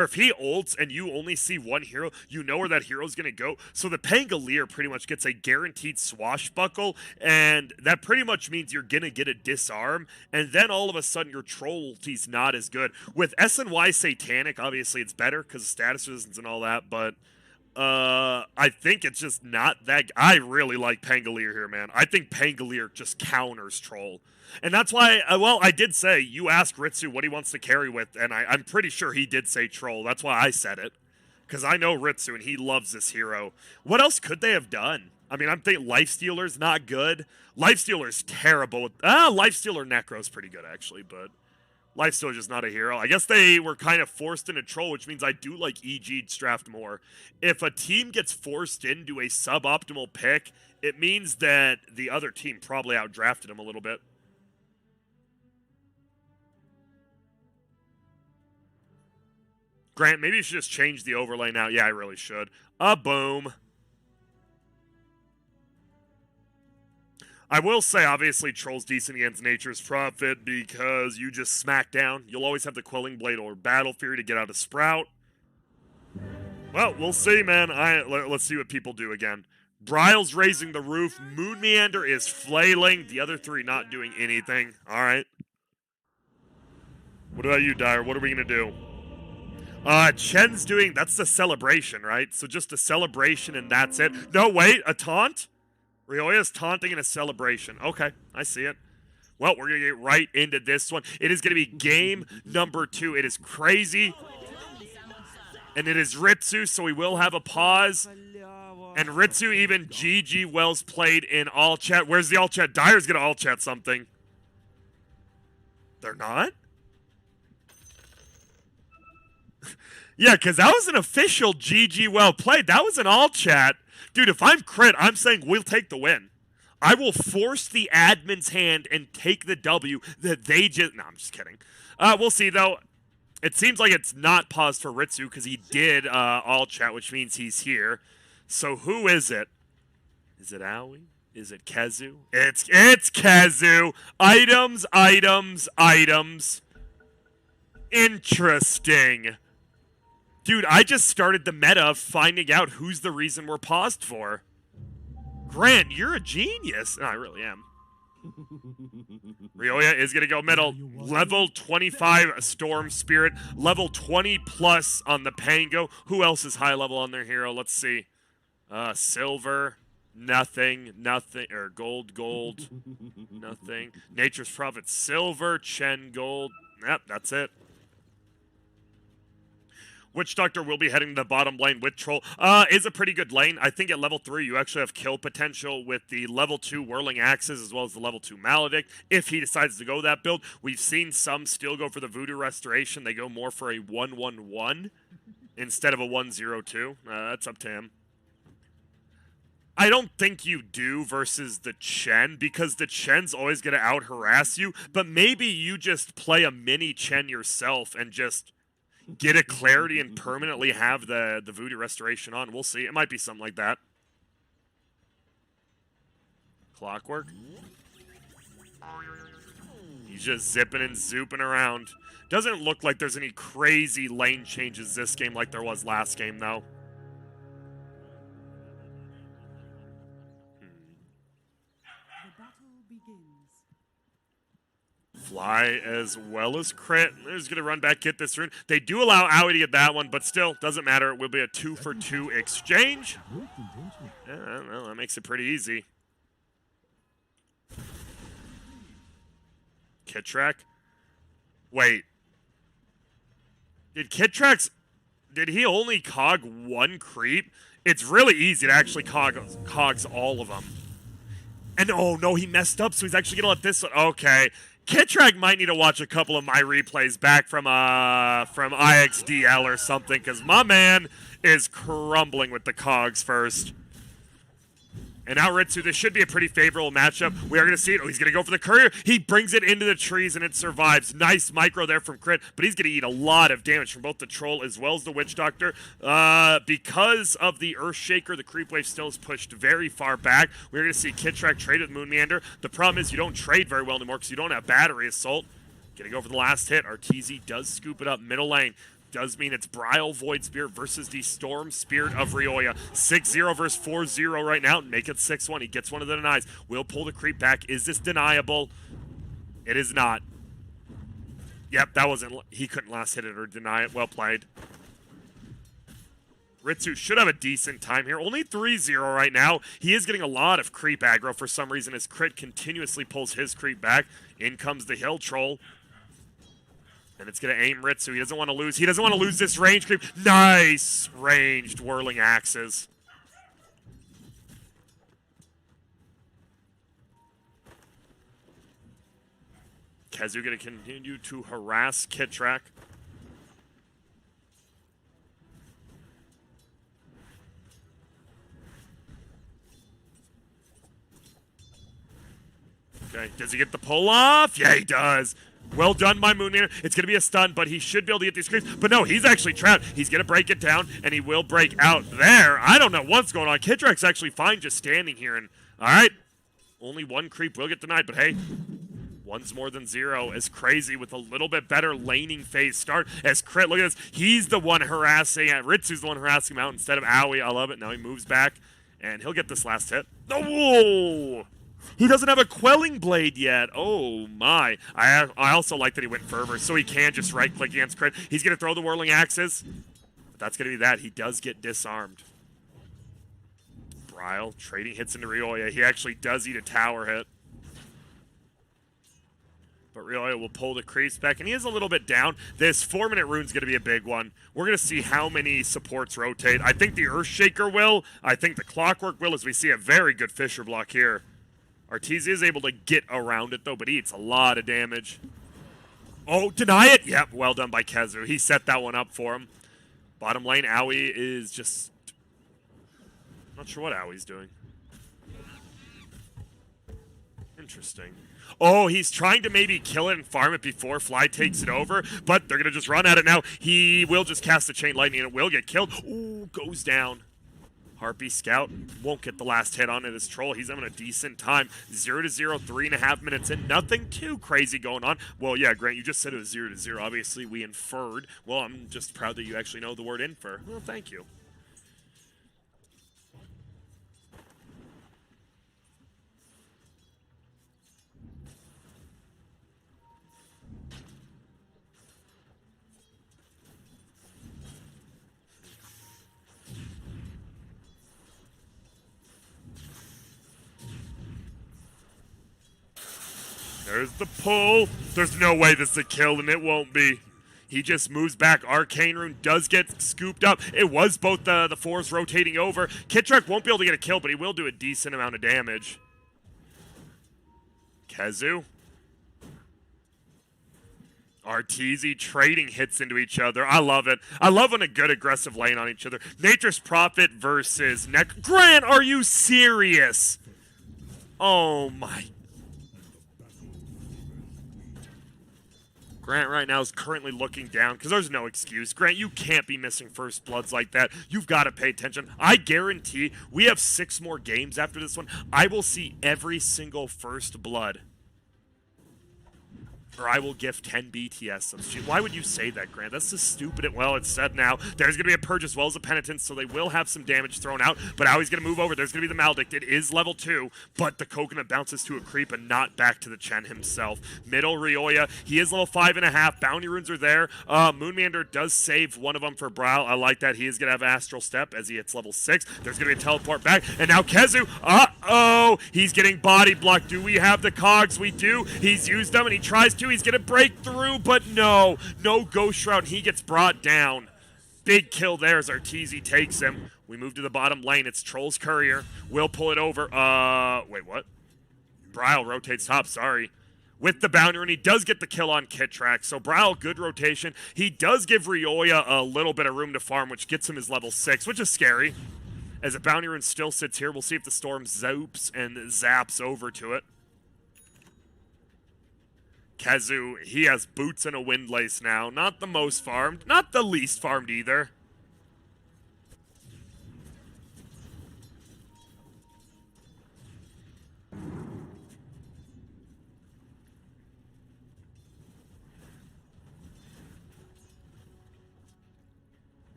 if he ults and you only see one hero, you know where that hero's going to go. So the Pangolier pretty much gets a guaranteed swashbuckle, and that pretty much means you're going to get a disarm, and then all of a sudden your troll ulti's not as good. With SNY Satanic, obviously it's better because of status resistance and all that, but I think it's just not that. I really like Pangolier here, man. I think Pangolier just counters troll. And that's why, well, I did say, you asked Ritsu what he wants to carry with, and I'm pretty sure he did say troll. That's why I said it. Because I know Ritsu, and he loves this hero. What else could they have done? I mean, I'm thinking Lifestealer's not good. Lifestealer's terrible. Lifestealer Necro's pretty good, actually, but Lifestealer's just not a hero. I guess they were kind of forced into troll, which means I do like EG'd Straft more. If a team gets forced into a suboptimal pick, it means that the other team probably outdrafted him a little bit. Grant, maybe you should just change the overlay now. Yeah, I really should. Boom. I will say, obviously, Troll's decent against Nature's Prophet because you just smack down. You'll always have the Quelling Blade or Battle Fury to get out of Sprout. Well, we'll see, man. Let's see what people do again. Bryle's raising the roof. Moon Meander is flailing. The other three not doing anything. All right. What about you, Dyer? What are we going to do? Chen's doing, that's the celebration, right? So just a celebration and that's it. No, wait, a taunt? Rioya's taunting in a celebration. Okay, I see it. Well, we're going to get right into this one. It is going to be game number 2. It is crazy. And it is Ritsu, so we will have a pause. And Ritsu even GG Wells played in all chat. Where's the all chat? Dyer's going to all chat something. They're not? Yeah, because that was an official GG well played. That was an all chat. Dude, if I'm crit, I'm saying we'll take the win. I will force the admin's hand and take the W that they just... No, I'm just kidding. We'll see, though. It seems like it's not paused for Ritsu because he did all chat, which means he's here. So who is it? Is it Aoi? Is it Kezu? It's Kezu. Items, items, items. Interesting. Dude, I just started the meta of finding out who's the reason we're paused for. Grant, you're a genius. No, I really am. Rioya is going to go middle. Level 25 Storm Spirit. Level 20 plus on the Pango. Who else is high level on their hero? Let's see. Silver. Nothing. Nothing. Or gold. Nothing. Nature's Prophet. Silver. Chen. Gold. Yep, that's it. Witch Doctor will be heading to the bottom lane with Troll. Is a pretty good lane. I think at level 3 you actually have kill potential with the level 2 Whirling Axes as well as the level 2 Maledict if he decides to go that build. We've seen some still go for the Voodoo Restoration. They go more for a 1-1-1 instead of a 1-0-2. That's up to him. I don't think you do versus the Chen because the Chen's always going to out-harass you, but maybe you just play a mini Chen yourself and just... get a clarity and permanently have the Voodoo Restoration on. We'll see. It might be something like that. Clockwork. He's just zipping and zooping around. Doesn't look like there's any crazy lane changes this game like there was last game, though. Fly as well as crit. They're just going to run back, get this rune. They do allow Aoi to get that one, but still, doesn't matter. It will be a 2-for-2 exchange. Yeah, well, that makes it pretty easy. Kitrak? Wait. Did he only cog one creep? It's really easy to actually cogs all of them. And oh no, he messed up, so he's actually going to let this one. Okay. Kitrak might need to watch a couple of my replays back from IXDL or something, because my man is crumbling with the cogs first. And now Ritsu, this should be a pretty favorable matchup. We are going to see it. Oh, he's going to go for the courier. He brings it into the trees, and it survives. Nice micro there from Crit, but he's going to eat a lot of damage from both the Troll as well as the Witch Doctor. Because of the Earthshaker, the creep wave still is pushed very far back. We're going to see Kitrak trade with Moon Meander. The problem is you don't trade very well anymore because you don't have Battery Assault. Going to go for the last hit. Arteezy does scoop it up middle lane. does mean it's Brile Void Spirit versus the Storm Spirit of Rioya. 6-0 versus 4-0 right now. Make it 6-1. He gets one of the denies. Will pull the creep back. Is this deniable? It is not. Yep, that wasn't... He couldn't last hit it or deny it. Well played. Ritsu should have a decent time here. Only 3-0 right now. He is getting a lot of creep aggro for some reason. His crit continuously pulls his creep back. In comes the Hill Troll. And it's going to aim Ritsu. He doesn't want to lose. He doesn't want to lose this range creep. Nice ranged whirling axes. Kezu going to continue to harass Kitrak. Okay, does he get the pull off? Yeah, he does. Well done by Moonmeander. It's going to be a stun, but he should be able to get these creeps. But no, he's actually trapped. He's going to break it down, and he will break out there. I don't know what's going on. Kitrak's actually fine just standing here. And all right, only one creep will get denied, but hey, one's more than zero. As Crazy with a little bit better laning phase start. As Crit, look at this. He's the one harassing. Ritsu's the one harassing him out instead of Aoi. I love it. Now he moves back, and he'll get this last hit. Oh! He doesn't have a Quelling Blade yet. Oh, my. I also like that he went Fervor, so he can just right-click against Crit. He's going to throw the Whirling Axes. But that's going to be that. He does get disarmed. Brile trading hits into Rioya. He actually does eat a tower hit. But Rioya will pull the creeps back, and he is a little bit down. This 4-minute rune's going to be a big one. We're going to see how many supports rotate. I think the Earthshaker will. I think the Clockwork will, as we see a very good Fissure block here. Arteezy is able to get around it, though, but he eats a lot of damage. Oh, deny it! Yep, well done by Kezu. He set that one up for him. Bottom lane, Aoi is just... not sure what Aoi's doing. Interesting. Oh, he's trying to maybe kill it and farm it before Fly takes it over, but they're going to just run at it now. He will just cast the Chain Lightning and it will get killed. Ooh, goes down. Harpy Scout won't get the last hit on it as Troll. He's having a decent time. 0-0, 3.5 minutes in. Nothing too crazy going on. Well, yeah, Grant, you just said it was 0-0. Obviously, we inferred. Well, I'm just proud that you actually know the word infer. Well, thank you. There's the pull. There's no way this is a kill, and it won't be. He just moves back. Arcane Rune does get scooped up. It was both the fours rotating over. Kitrak won't be able to get a kill, but he will do a decent amount of damage. Kezu. Arteezy trading hits into each other. I love it. I love when a good aggressive lane on each other. Nature's Prophet versus Grant, are you serious? Oh, my. Grant right now is currently looking down because there's no excuse. Grant, you can't be missing first bloods like that. You've got to pay attention. I guarantee we have 6 more games after this one. I will see every single first blood. Or I will gift 10 BTS subs. Why would you say that, Grant? That's just stupid. Well, it's said now. There's going to be a Purge as well as a Penitence, so they will have some damage thrown out. But now he's going to move over. There's going to be the Maledict. It is level 2, but the Coconut bounces to a creep and not back to the Chen himself. Middle Rioya. He is level 5.5. Bounty runes are there. Moonmeander does save one of them for Brile. I like that. He is going to have Astral Step as he hits level 6. There's going to be a teleport back. And now Kezu. Uh-oh. He's getting body blocked. Do we have the cogs? We do. He's used them and he tries to. He's going to break through, but no. No Ghost Shroud. He gets brought down. Big kill there as Arteezy takes him. We move to the bottom lane. It's Troll's Courier. We'll pull it over. Wait, what? Brile rotates top, sorry. With the bounty rune, he does get the kill on Kitrak. So Brile, good rotation. He does give Rioya a little bit of room to farm, which gets him his level 6, which is scary. As a bounty rune still sits here, we'll see if the storm zoops and zaps over to it. Kezu, he has boots and a windlace now. Not the most farmed, not the least farmed either.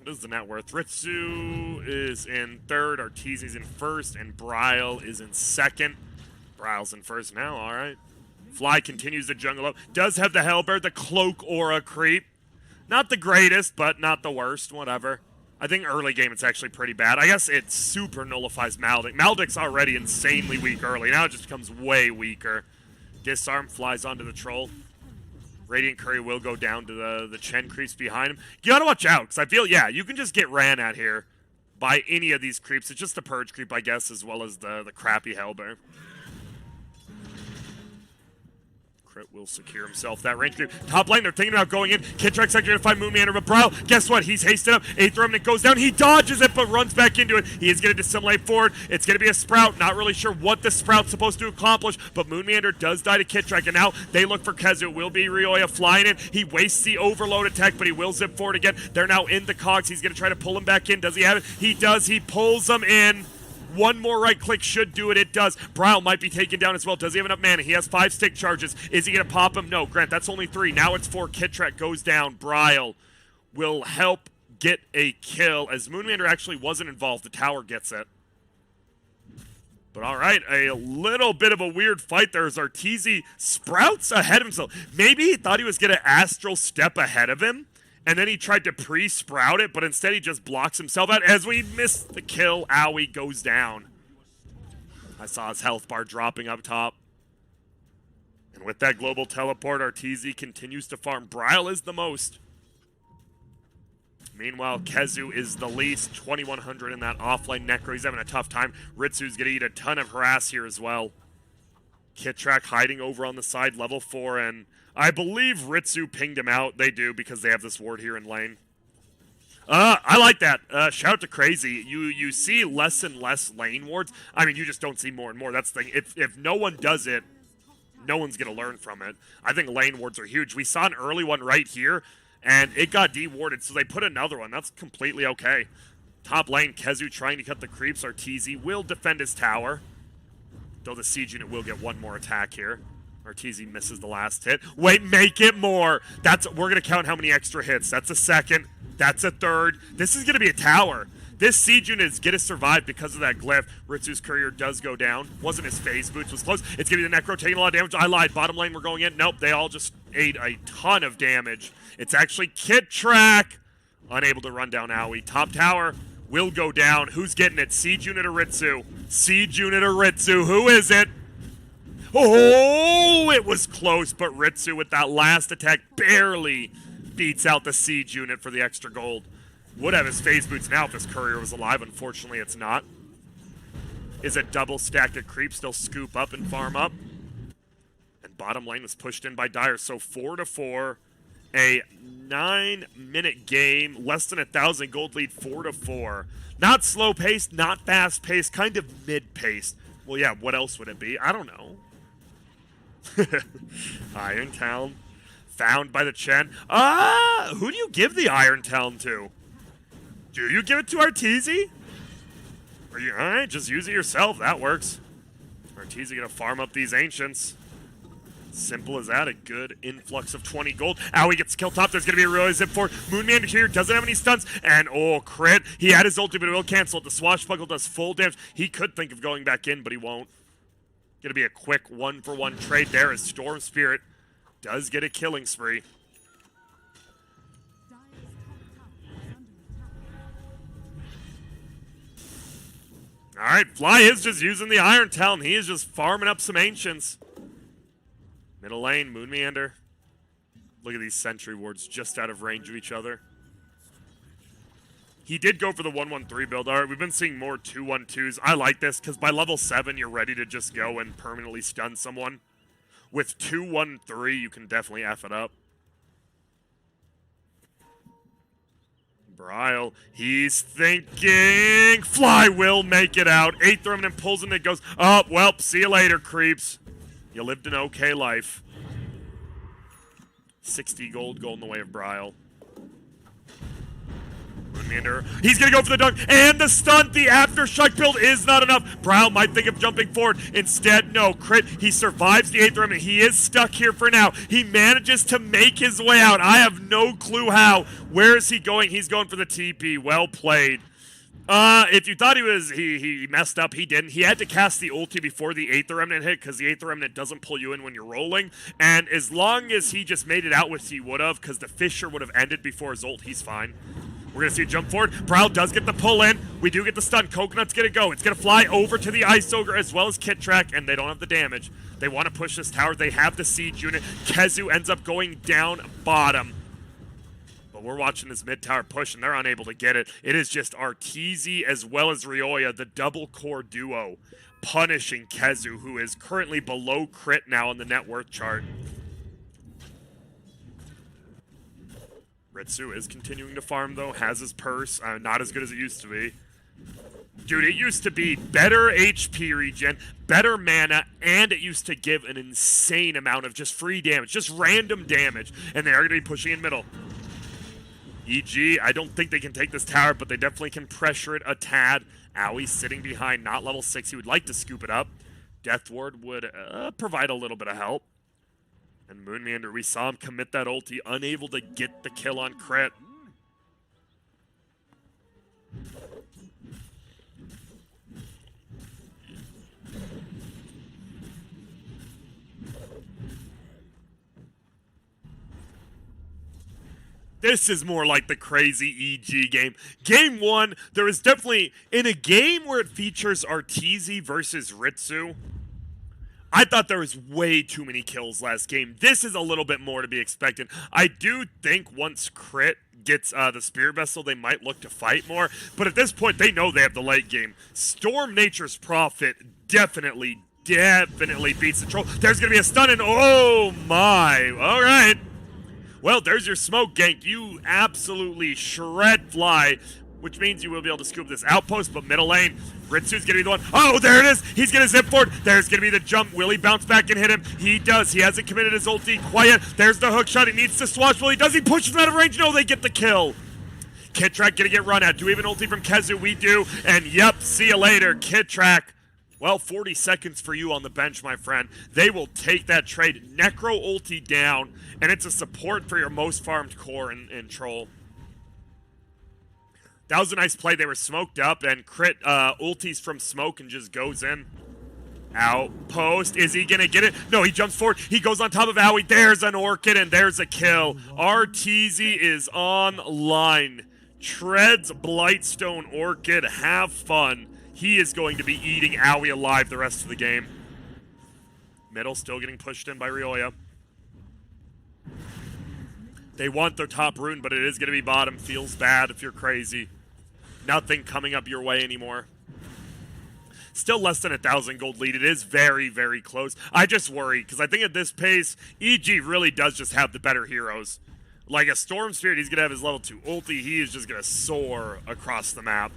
What is the net worth? Ritsu is in third, Arteezy's in first, and Bryle is in second. Bryle's in first now, all right. Fly continues to jungle up. Does have the Hellbear, the Cloak Aura creep. Not the greatest, but not the worst, whatever. I think early game it's actually pretty bad. I guess it super nullifies Maldic. Maldic's already insanely weak early. Now it just becomes way weaker. Disarm flies onto the Troll. Radiant Curry will go down to the Chen creeps behind him. You gotta watch out, because I feel, yeah, you can just get ran at here by any of these creeps. It's just the Purge creep, I guess, as well as the crappy Hellbear. Crit will secure himself that range creep. Top lane, they're thinking about going in. Kitrak's actually going to find Moon Meander, but Bryle, guess what? He's hasted up. 8th Remnant goes down. He dodges it, but runs back into it. He is going to dissimulate forward. It's going to be a Sprout. Not really sure what the Sprout's supposed to accomplish, but Moon Meander does die to Kitrak, and now they look for Kezu. It will be Rioya flying in. He wastes the overload attack, but he will zip forward again. They're now in the cogs. He's going to try to pull him back in. Does he have it? He does. He pulls them in. One more right click should do it. It does. Bryle might be taken down as well. Does he have enough mana? He has 5 stick charges. Is he going to pop him? No. Grant, that's only 3. Now it's 4. Kitrak goes down. Bryle will help get a kill as Moonmander actually wasn't involved. The tower gets it. But all right, a little bit of a weird fight there as Arteezy sprouts ahead of himself. Maybe he thought he was going to astral step ahead of him, and then he tried to pre-sprout it, but instead he just blocks himself out. As we miss the kill, Owie goes down. I saw his health bar dropping up top. And with that global teleport, Arteezy continues to farm. Bryle is the most. Meanwhile, Kezu is the least. 2,100 in that offlane Necro. He's having a tough time. Ritsu's going to eat a ton of harass here as well. Kitrak hiding over on the side, level 4, and I believe Ritsu pinged him out. They do, because they have this ward here in lane. I like that. Shout out to Crazy. You see less and less lane wards. I mean, you just don't see more and more. That's the thing. If no one does it, no one's going to learn from it. I think lane wards are huge. We saw an early one right here, and it got dewarded, so they put another one. That's completely okay. Top lane, Kezu trying to cut the creeps. Arteezy will defend his tower, though the siege unit will get one more attack here. Arteezy misses the last hit. Wait, make it more. We're going to count how many extra hits. That's a second. That's a third. This is going to be a tower. This siege unit is going to survive because of that glyph. Ritsu's courier does go down. Wasn't his phase boots, was close. It's going to be the Necro taking a lot of damage. I lied. Bottom lane, we're going in. Nope, they all just ate a ton of damage. It's actually Kitrak. Unable to run down Owie. Top tower will go down. Who's getting it? Siege unit or Ritsu? Siege unit or Ritsu? Who is it? Oh, it was close, but Ritsu with that last attack barely beats out the siege unit for the extra gold. Would have his phase boots now if his courier was alive. Unfortunately, it's not. Is a double stack of creeps. They'll scoop up and farm up. And bottom lane was pushed in by Dire. So 4-4. A 9-minute game. Less than 1,000 gold lead. 4-4. Not slow paced, not fast paced. Kind of mid paced. Well, yeah, what else would it be? I don't know. Iron Town. Found by the Chen. Who do you give the Iron Town to? Do you give it to Arteezy? Alright, just use it yourself. That works. Arteezy gonna farm up these Ancients. Simple as that. A good influx of 20 gold. Owie gets kill top. There's gonna be a real zip for Moonmander here. Doesn't have any stuns. And crit. He had his ulti, but it will cancel it. The swashbuckle does full damage. He could think of going back in, but he won't. Gonna be a quick 1-for-1 trade there as Storm Spirit does get a killing spree. Alright, Fly is just using the Iron Talon. He is just farming up some Ancients. Middle lane, Moon Meander. Look at these sentry wards just out of range of each other. He did go for the 1-1-3 build. All right, we've been seeing more 2-1-2s. I like this because by level 7, you're ready to just go and permanently stun someone. With 2-1-3, you can definitely F it up. Bryle, he's thinking. Fly will make it out. 8th Remnant pulls him and goes, oh, well, see you later, creeps. You lived an okay life. 60 gold go in the way of Bryle. meander. He's gonna go for the dunk and the stunt. The aftershock build is not enough. Brown might think of jumping forward. Instead, no. Crit, he survives the 8th remnant. He is stuck here for now. He manages to make his way out. I have no clue how. Where is he going? He's going for the TP. Well played. If you thought he messed up, he didn't. He had to cast the ulti before the 8th remnant hit, because the 8th remnant doesn't pull you in when you're rolling. And as long as he just made it out, which he would have, because the Fissure would have ended before his ult, he's fine. We're going to see a jump forward. Prowl does get the pull in. We do get the stun. Coconut's going to go. It's going to fly over to the Ice Ogre as well as Kitrak, and they don't have the damage. They want to push this tower. They have the siege unit. Kezu ends up going down bottom. But we're watching this mid-tower push, and they're unable to get it. It is just Arteezy as well as Rioya, the double-core duo, punishing Kezu, who is currently below crit now on the net worth chart. Ritsu is continuing to farm, though, has his purse. Not as good as it used to be. Dude, it used to be better HP regen, better mana, and it used to give an insane amount of just free damage, just random damage. And they are going to be pushing in middle. EG, I don't think they can take this tower, but they definitely can pressure it a tad. Owie sitting behind, not level 6. He would like to scoop it up. Death Ward would provide a little bit of help. And Moon Meander, we saw him commit that ulti, unable to get the kill on crit. This is more like the crazy EG game. Game 1, there is definitely, in a game where it features Arteezy versus Ritsu, I thought there was way too many kills last game. This is a little bit more to be expected. I do think once Crit gets the Spirit Vessel, they might look to fight more. But at this point, they know they have the late game. Storm Nature's Prophet definitely beats the troll. There's going to be a stun, and oh my. All right. Well, there's your smoke gank. You absolutely shred fly, which means you will be able to scoop this outpost, but middle lane, Ritsu's going to be the one. Oh, there it is. He's going to zip forward. There's going to be the jump. Will he bounce back and hit him? He does. He hasn't committed his ulti quite yet. There's the hook shot. He needs to swatch. Will he does? He pushes him out of range. No, they get the kill. Kitrak going to get run at. Do we have an ulti from Kezu? We do. And yep, see you later, Kitrak. Well, 40 seconds for you on the bench, my friend. They will take that trade. Necro ulti down, and it's a support for your most farmed core in Troll. That was a nice play. They were smoked up, and Crit ultis from smoke and just goes in. Outpost. Is he going to get it? No, he jumps forward. He goes on top of Owie. There's an Orchid, and there's a kill. Arteezy is online. Treads Blightstone Orchid. Have fun. He is going to be eating Owie alive the rest of the game. Middle still getting pushed in by Rioya. They want their top rune, but it is going to be bottom. Feels bad if you're crazy. Nothing coming up your way anymore. Still less than 1,000 gold lead. It is very, very close. I just worry, because I think at this pace, EG really does just have the better heroes. Like a Storm Spirit, he's going to have his level 2 ulti. He is just going to soar across the map.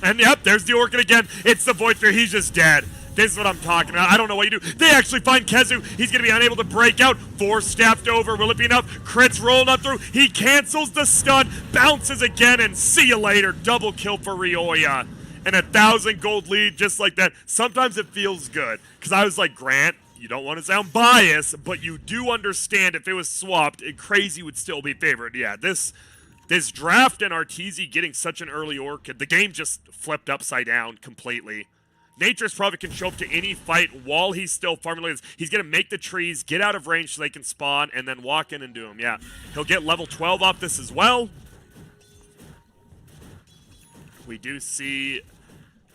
And yep, there's the Orchid again. It's the Void Sphere. He's just dead. This is what I'm talking about. I don't know what you do. They actually find Kezu. He's going to be unable to break out. Force staffed over. Will it be enough? Crit's rolling up through. He cancels the stun. Bounces again, and see you later. Double kill for Rioya. And 1,000 gold lead just like that. Sometimes it feels good. Because I was like, Grant, you don't want to sound biased, but you do understand if it was swapped, Crazy would still be favored. Yeah, this draft and Arteezy getting such an early Orchid, the game just flipped upside down completely. Nature's Prophet can show up to any fight while he's still farming. He's going to make the trees, get out of range so they can spawn, and then walk in and do them. Yeah, he'll get level 12 off this as well. We do see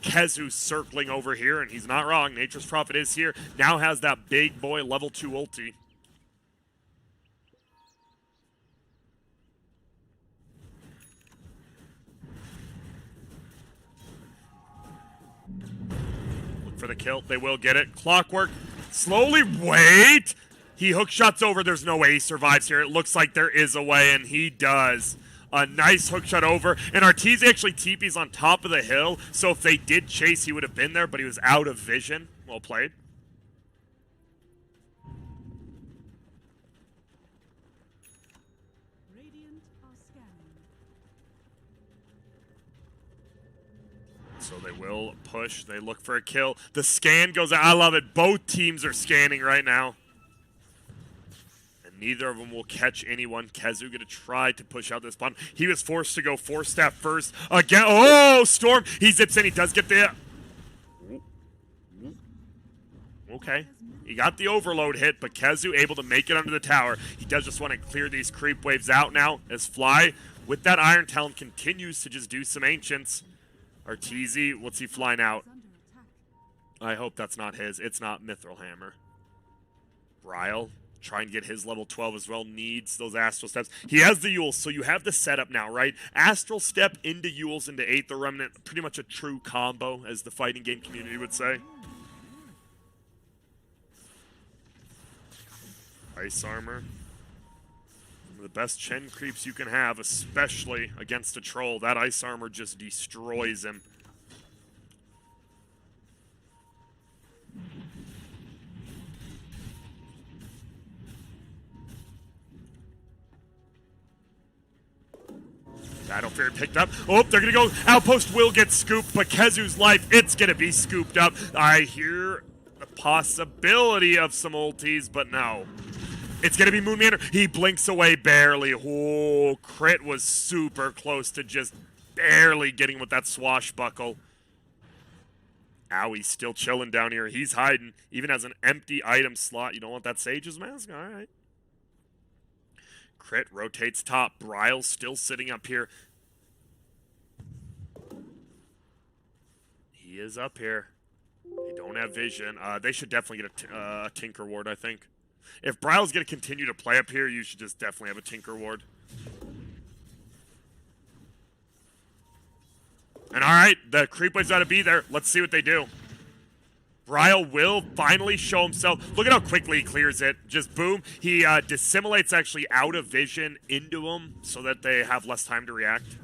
Kezu circling over here, and he's not wrong. Nature's Prophet is here. Now has that big boy level 2 ulti. For the kill. They will get it. Clockwork. Slowly. Wait. He hook shots over. There's no way he survives here. It looks like there is a way, and he does. A nice hook shot over. And Arteezy actually TP's on top of the hill, so if they did chase, he would have been there, but he was out of vision. Well played. So they will push. They look for a kill. The scan goes out. I love it. Both teams are scanning right now. And neither of them will catch anyone. Kezu going to try to push out this bottom. He was forced to go 4-step first. Again. Oh, Storm. He zips in. He does get the... Okay. He got the overload hit, but Kezu able to make it under the tower. He does just want to clear these creep waves out now as Fly, with that Iron Talon, continues to just do some ancients. Arteezy, what's he flying out? I hope that's not his. It's not Mithril Hammer. Ryle, trying to get his level 12 as well, needs those Astral Steps. He has the Yules, so you have the setup now, right? Astral Step into Yules into Aether Remnant, pretty much a true combo, as the fighting game community would say. Ice Armor. One of the best Chen creeps you can have, especially against a troll. That Ice Armor just destroys him. Battlefield picked up. Oh, they're going to go. Outpost will get scooped, but Kezu's life, it's going to be scooped up. I hear the possibility of some ultis, but no. It's going to be Moon Meander. He blinks away barely. Oh, Crit was super close to just barely getting with that swashbuckle. Ow, he's still chilling down here. He's hiding. Even as an empty item slot. You don't want that Sage's Mask? All right. Crit rotates top. Bryle's still sitting up here. He is up here. They don't have vision. They should definitely get a Tinker Ward, I think. If Bryle's going to continue to play up here, you should just definitely have a Tinker Ward. And alright, the creep wave's got to be there. Let's see what they do. Bryle will finally show himself. Look at how quickly he clears it. Just boom. He dissimulates actually out of vision into them so that they have less time to react.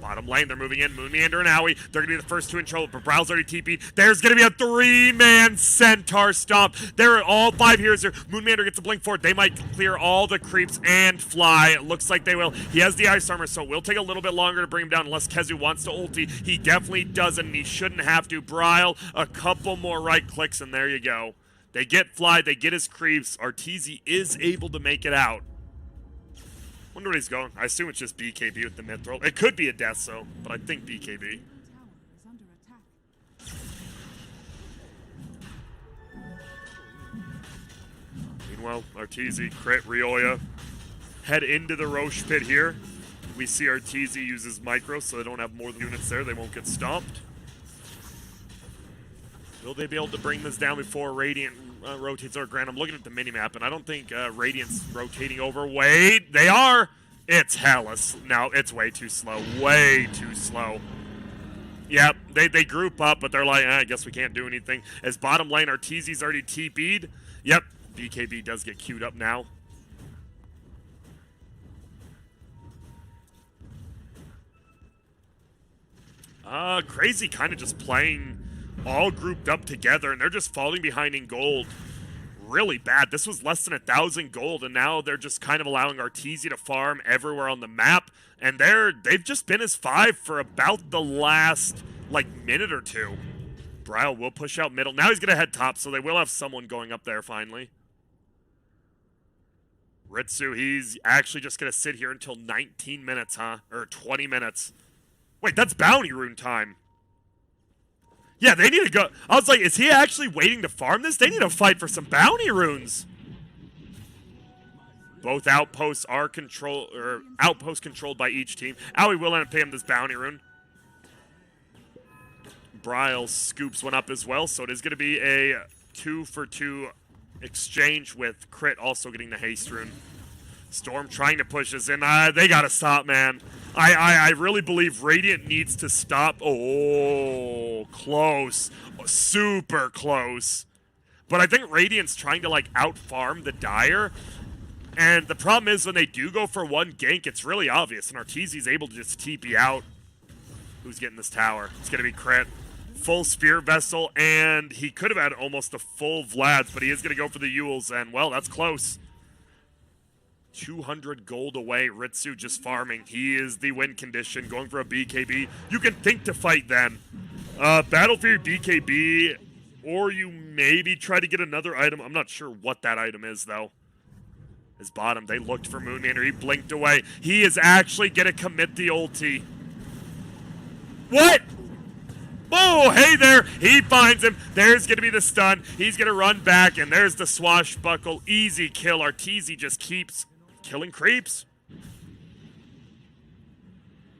Bottom lane, they're moving in. Moon Meander and Owie. They're going to be the first two in trouble, but Bryle's already TP'd. There's going to be a 3-man Centaur Stomp. There are all 5 heroes here. Moon Meander gets a blink forward. They might clear all the creeps and fly. It looks like they will. He has the Ice Armor, so it will take a little bit longer to bring him down unless Kezu wants to ulti. He definitely doesn't, and he shouldn't have to. Bryle, a couple more right clicks, and there you go. They get Fly. They get his creeps. Arteezy is able to make it out. Wonder where he's going. I assume it's just BKB with the Mithril. It could be a Death Zone, but I think BKB. Meanwhile, Arteezy, Crit, Rioya head into the Roche pit here. We see Arteezy uses Micro, so they don't have more units there. They won't get stomped. Will they be able to bring this down before Radiant rotates over? Grant, I'm looking at the minimap, and I don't think Radiant's rotating over. Wait, they are! It's Hellas. No, it's way too slow. Way too slow. Yep, they group up, but they're like, I guess we can't do anything. As bottom lane, Arteezy's already TP'd. Yep, BKB does get queued up now. Crazy kind of just playing all grouped up together, and they're just falling behind in gold really bad. This was less than 1,000 gold, and now they're just kind of allowing Arteezy to farm everywhere on the map, and they've just been as 5 for about the last, like, minute or two. Bryle will push out middle. Now he's going to head top, so they will have someone going up there finally. Ritsu, he's actually just going to sit here until 19 minutes, huh? Or 20 minutes. Wait, that's bounty rune time. Yeah, they need to go. I was like, is he actually waiting to farm this? They need to fight for some bounty runes. Both outposts are outposts controlled by each team. Owie will end up paying this bounty rune. Bryle scoops one up as well, so it is going to be a 2-for-2 exchange with Crit also getting the haste rune. Storm trying to push us in. They got to stop, man. I really believe Radiant needs to stop. Oh, close. Super close. But I think Radiant's trying to, like, out-farm the Dire. And the problem is when they do go for one gank, it's really obvious. And Arteezy's able to just TP out. Who's getting this tower? It's going to be Crit. Full Spear Vessel, and he could have had almost a full Vlad's, but he is going to go for the Yules, and, well, that's close. 200 gold away. Ritsu just farming. He is the win condition, going for a BKB. You can think to fight then. Battlefield BKB, or you maybe try to get another item. I'm not sure what that item is, though. His bottom, they looked for Moonmander. He blinked away. He is actually going to commit the ulti. What? Oh, hey there. He finds him. There's going to be the stun. He's going to run back, and there's the swashbuckle. Easy kill. Arteezy just keeps killing creeps.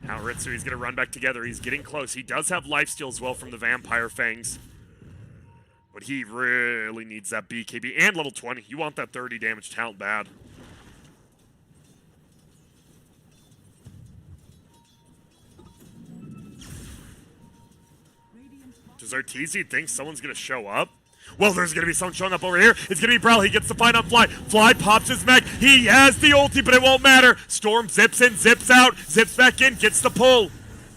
Now Ritsu, he's going to run back together. He's getting close. He does have lifesteal as well from the Vampire Fangs. But he really needs that BKB. And level 20. You want that 30 damage talent bad. Does Arteezy think someone's going to show up? Well, there's going to be someone showing up over here. It's going to be Brawl. He gets the fight on Fly. Fly pops his mech. He has the ulti, but it won't matter. Storm zips in, zips out, zips back in, gets the pull.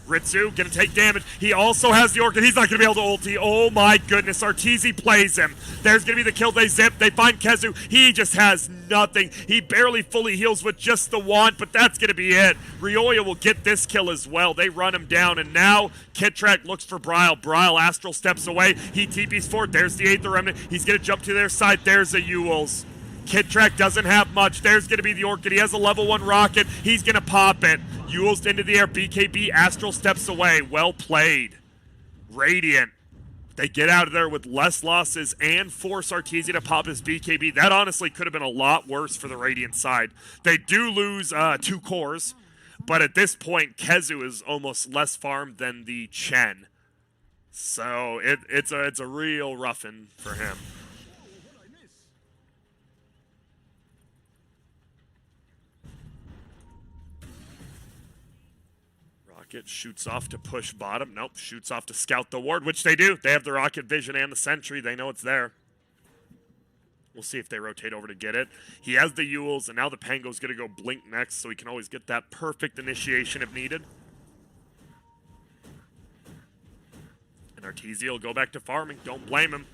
Ritsu going to take damage. He also has the Orchid. He's not going to be able to ulti. Oh my goodness. Arteezy plays him. There's going to be the kill. They zip. They find Kezu. He just has nothing. He barely fully heals with just the wand, but that's going to be it. Rioya will get this kill as well. They run him down, and now Kitrak looks for Bryle. Bryle astral steps away. He TPs forward. There's the Aether Remnant. He's going to jump to their side. There's a Yules. Kitrak doesn't have much. There's going to be the Orchid. He has a level 1 rocket. He's going to pop it. Yules into the air. BKB astral steps away. Well played. Radiant. They get out of there with less losses and force Arteezy to pop his BKB. That honestly could have been a lot worse for the Radiant side. They do lose 2 cores, but at this point, Kezu is almost less farmed than the Chen. So it's a real roughin' for him. Rocket shoots off to push bottom. Nope, shoots off to scout the ward, which they do. They have the rocket vision and the sentry. They know it's there. We'll see if they rotate over to get it. He has the Yules, and now the Pango's going to go blink next, so he can always get that perfect initiation if needed. And Arteezy will go back to farming. Don't blame him.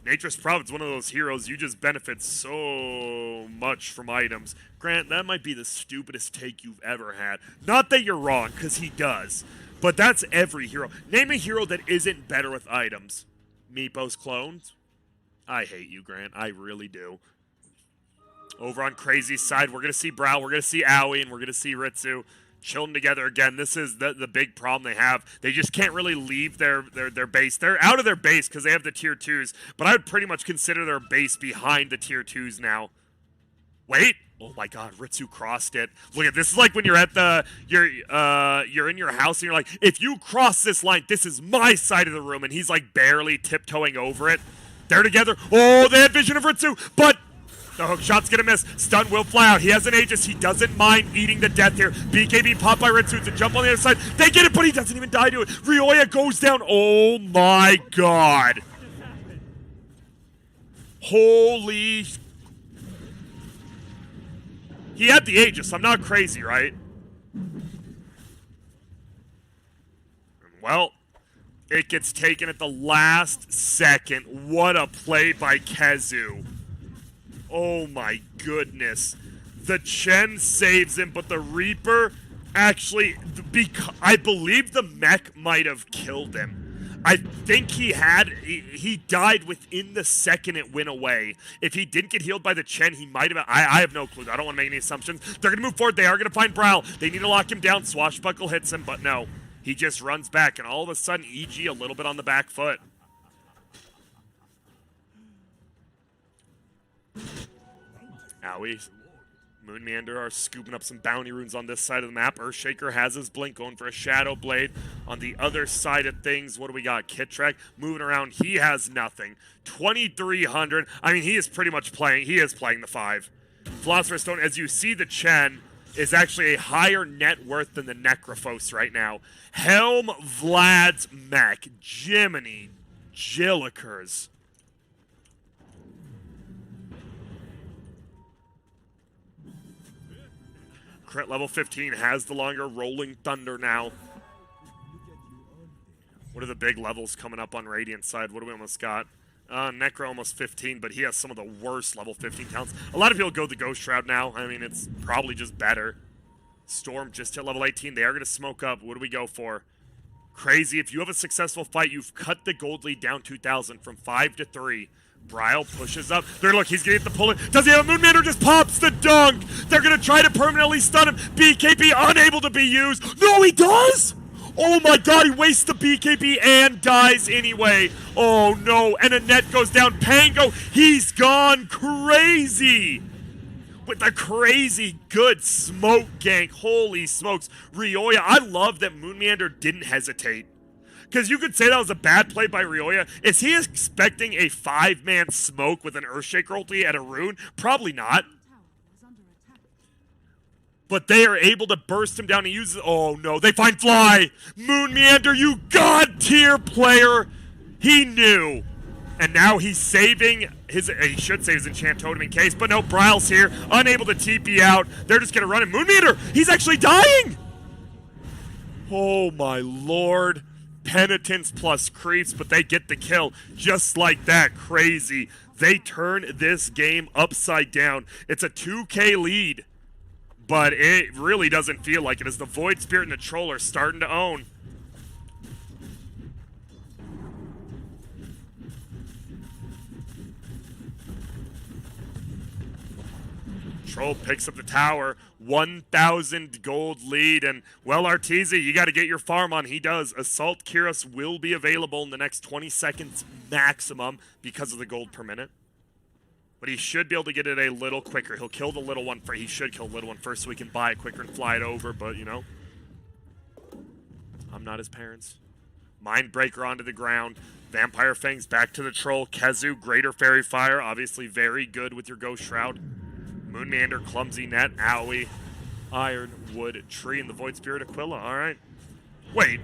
Nature's Prophet's one of those heroes, you just benefit so much from items. Grant, that might be the stupidest take you've ever had. Not that you're wrong, because he does. But that's every hero. Name a hero that isn't better with items. Meepo's clones? I hate you, Grant. I really do. Over on Crazy's side, we're going to see Brow, we're going to see Aoi, and we're going to see Ritsu. Chilling together again. This is the big problem they have. They just can't really leave their base. They're out of their base because they have the tier 2s, but I would pretty much consider their base behind the tier 2s now. Wait. Oh my god, Ritsu crossed it. Look at this. Is like when you're at you're in your house and you're like, if you cross this line, this is my side of the room, and he's like barely tiptoeing over it. They're together. Oh, they had vision of Ritsu, but the hook shot's gonna miss. Stun will fly out. He has an Aegis. He doesn't mind eating the death here. BKB popped by Ritsu to jump on the other side. They get it, but he doesn't even die to it. Rioya goes down. Oh my god. Holy. He had the Aegis. I'm not crazy, right? Well, it gets taken at the last second. What a play by Kezu. Oh my goodness. The Chen saves him, but the Reaper actually, I believe the mech might have killed him. I think he died within the second it went away. If he didn't get healed by the Chen, he might have, I have no clue. I don't want to make any assumptions. They're going to move forward. They are going to find Brawl. They need to lock him down. Swashbuckle hits him, but no. He just runs back, and all of a sudden, EG a little bit on the back foot. Aoi, Moon Meander are scooping up some bounty runes on this side of the map. Earthshaker has his blink going for a Shadow Blade. On the other side of things, what do we got? Kitrak moving around. He has nothing. 2,300. I mean, he is pretty much playing. He is playing the 5. Philosopher's Stone, as you see, the Chen is actually a higher net worth than the Necrophos right now. Helm Vlad's mech. Jiminy Jillikers. Crit level 15 has the longer Rolling Thunder now. What are the big levels coming up on Radiant side? What do we almost got? Necro almost 15, but he has some of the worst level 15 talents. A lot of people go the Ghost Shroud now. I mean, it's probably just better. Storm just hit level 18. They are going to smoke up. What do we go for? Crazy. If you have a successful fight, you've cut the gold lead down 2,000 from 5 to 3. Bryle pushes up. There, look, he's gonna get the pull in. Does he have a Moonmander? Just pops the dunk. They're gonna try to permanently stun him. BKB unable to be used. No, he does! Oh my god, he wastes the BKB and dies anyway. Oh no, and a net goes down. Pango, he's gone crazy. With the crazy good smoke gank. Holy smokes. Rioya, I love that Meander didn't hesitate. Because you could say that was a bad play by Rioya. Is he expecting a 5-man smoke with an Earthshaker ulti at a rune? Probably not. But they are able to burst him down and use it. Oh no, they find Fly! Meander, you god-tier player! He knew. And now he's saving his, he should save his enchant totem in case, but no, Bryle's here, unable to TP out. They're just gonna run him. Meander, he's actually dying! Oh my lord. Penitence plus creeps, but they get the kill just like that. Crazy. They turn this game upside down. It's a 2K lead, but it really doesn't feel like it as the Void Spirit and the Troll are starting to own. Troll picks up the tower, 1,000 gold lead, and, well, Arteezy, you got to get your farm on. He does. Assault Kyros will be available in the next 20 seconds maximum because of the gold per minute. But he should be able to get it a little quicker. He'll kill the little one first. He should kill the little one first so he can buy it quicker and fly it over, but, you know. I'm not his parents. Mindbreaker onto the ground. Vampire Fangs back to the Troll. Kezu, Greater Fairy Fire, obviously very good with your Ghost Shroud. Meander, Clumsy Net, Owie, Ironwood Tree, and the Void Spirit Aquila. All right. Wait.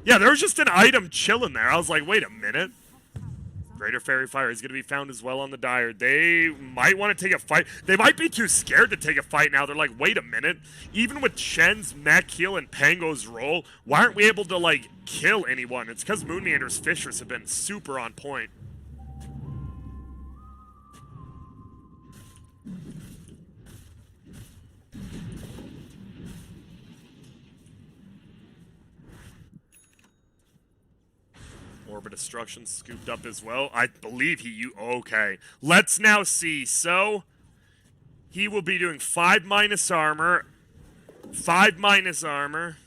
Yeah, there was just an item chilling there. I was like, wait a minute. Greater Fairy Fire is going to be found as well on the Dire. They might want to take a fight. They might be too scared to take a fight now. They're like, wait a minute. Even with Shen's mech heal and Pango's roll, why aren't we able to, like, kill anyone? It's because Meander's Fishers have been super on point. Orb of Destruction scooped up as well. I believe okay. Let's now see. So, he will be doing 5 minus armor, 5 minus armor,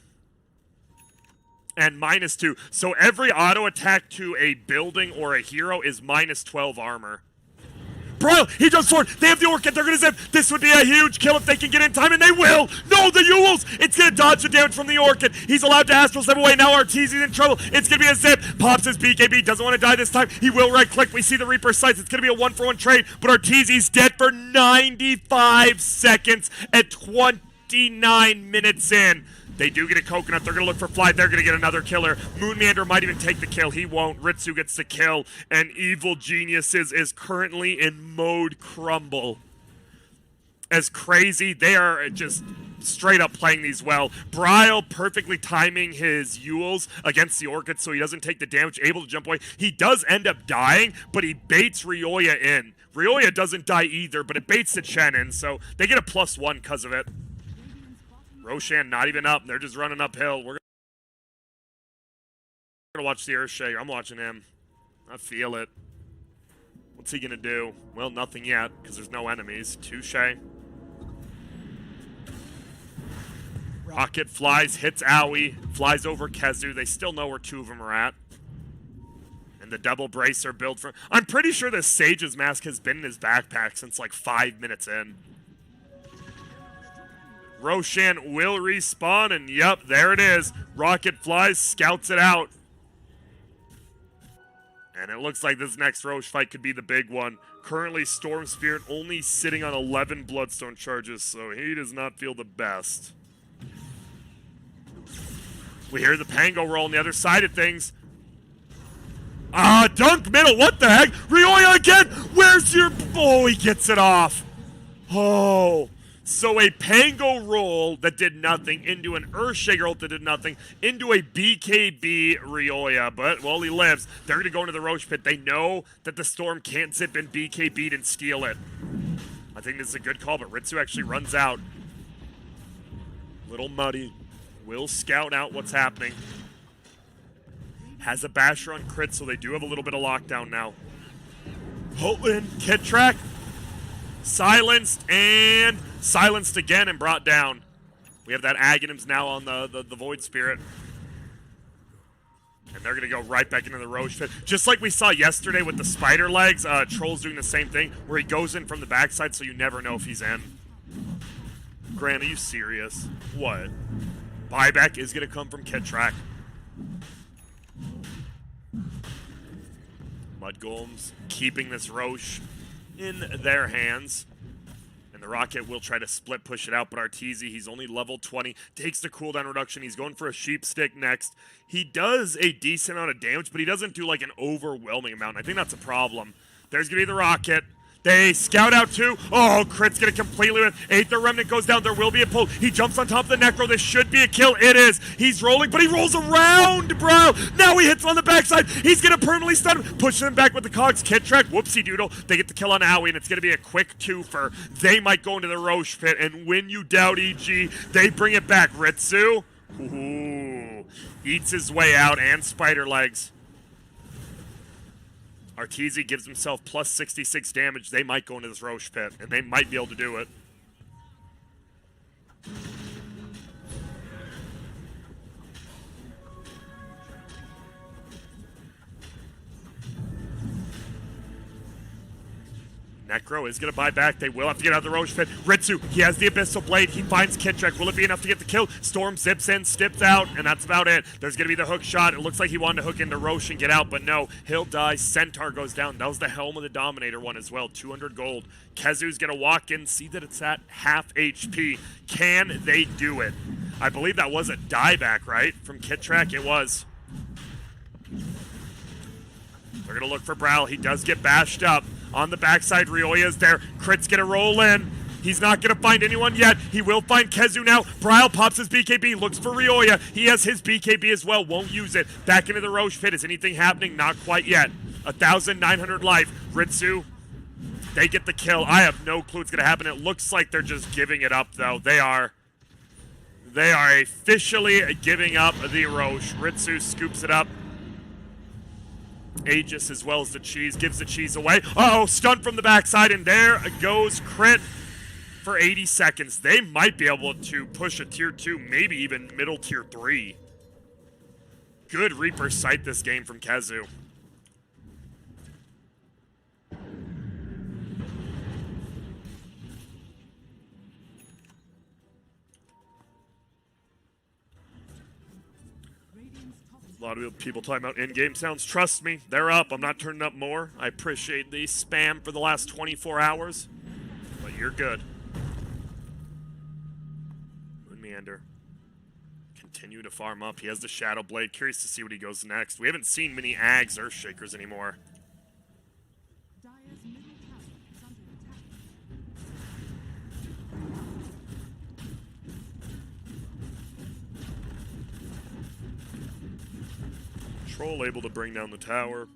and -2. So every auto attack to a building or a hero is -12 armor. Bro, he does sword. They have the Orchid. They're going to zip. This would be a huge kill if they can get in time, and they will. No, the Yules. It's going to dodge the damage from the Orchid. He's allowed to Astral Step away. Now Arteezy's in trouble. It's going to be a zip. Pops his BKB. Doesn't want to die this time. He will right-click. We see the Reaper sights. It's going to be a 1-for-1 trade, but Arteezy's dead for 95 seconds at 29 minutes in. They do get a coconut. They're going to look for Fly. They're going to get another killer. Meander might even take the kill. He won't. Ritsu gets the kill. And Evil Geniuses is currently in mode crumble. As crazy. They are just straight up playing these well. Bryle perfectly timing his Yules against the Orchid so he doesn't take the damage. Able to jump away. He does end up dying, but he baits Rioya in. Rioya doesn't die either, but it baits the Chen in. So they get a +1 because of it. Roshan not even up. They're just running uphill. We're going to watch the Earthshaker. I'm watching him. I feel it. What's he going to do? Well, nothing yet, because there's no enemies. Touche. Rocket flies, hits Owie, flies over Kezu. They still know where 2 of them are at. And the double bracer build for... I'm pretty sure the Sage's mask has been in his backpack since like 5 minutes in. Roshan will respawn, and yep, there it is. Rocket flies, scouts it out. And it looks like this next Roche fight could be the big one. Currently, Storm Spirit only sitting on 11 Bloodstone charges, so he does not feel the best. We hear the Pango roll on the other side of things. Dunk middle, what the heck? Rioya again! Where's your... Oh, he gets it off. Oh... So a Pango roll that did nothing into an Earthshaker ult that did nothing into a BKB Rioya. But, well, he lives. They're going to go into the Roche Pit. They know that the Storm can't zip and BKB'd and steal it. I think this is a good call, but Ritsu actually runs out. Little muddy. Will scout out what's happening. Has a basher on crit, so they do have a little bit of lockdown now. Pull in, Kitrak. Silenced, and silenced again and brought down. We have that Aghanims now on the Void Spirit. And they're going to go right back into the Roche pit. Just like we saw yesterday with the spider legs, Troll's doing the same thing, where he goes in from the backside, so you never know if he's in. Grant, are you serious? What? Buyback is going to come from Kitrak. Mud Golems keeping this Roche in their hands. And the Rocket will try to split push it out, but Arteezy, he's only level 20, takes the cooldown reduction. He's going for a sheep stick next. He does a decent amount of damage, but he doesn't do like an overwhelming amount. I think that's a problem. There's going to be the Rocket. They scout out too. Oh, crit's going to completely win. Aether Remnant goes down. There will be a pull. He jumps on top of the Necro. This should be a kill. It is. He's rolling, but he rolls around, bro. Now he hits on the backside. He's going to permanently stun him. Pushing him back with the cogs. Kitrak, whoopsie doodle. They get the kill on Owie, and it's going to be a quick twofer. They might go into the Roche pit, and when you doubt EG, they bring it back. Ritsu, ooh, eats his way out, and spider legs. Arteezy gives himself plus 66 damage. They might go into this Roche pit, and they might be able to do it. Necro is going to buy back. They will have to get out of the Roche pit. Ritsu, he has the Abyssal Blade. He finds Kitrak. Will it be enough to get the kill? Storm zips in, stips out, and that's about it. There's going to be the hook shot. It looks like he wanted to hook into Roche and get out, but no. He'll die. Centaur goes down. That was the Helm of the Dominator one as well. 200 gold. Kezu's going to walk in, see that it's at half HP. Can they do it? I believe that was a dieback, right? From Kitrak, it was. They're going to look for Brawl. He does get bashed up. On the backside, Rioya's there. Crit's gonna roll in. He's not gonna find anyone yet. He will find Kezu now. Brawl pops his BKB, looks for Rioya. He has his BKB as well, won't use it. Back into the Roche pit. Is anything happening? Not quite yet. 1,900 life. Ritsu, they get the kill. I have no clue what's gonna happen. It looks like they're just giving it up, though. They are officially giving up the Roche. Ritsu scoops it up. Aegis as well as the cheese, gives the cheese away. Uh-oh, stun from the backside, and there goes crit for 80 seconds. They might be able to push a tier 2, maybe even middle tier 3. Good Reaper sight this game from Kezu. A lot of people talking about in-game sounds. Trust me, they're up. I'm not turning up more. I appreciate the spam for the last 24 hours, but you're good. Meander. Continue to farm up. He has the Shadow Blade. Curious to see what he goes next. We haven't seen many Ags Earthshakers anymore. Troll able to bring down the tower.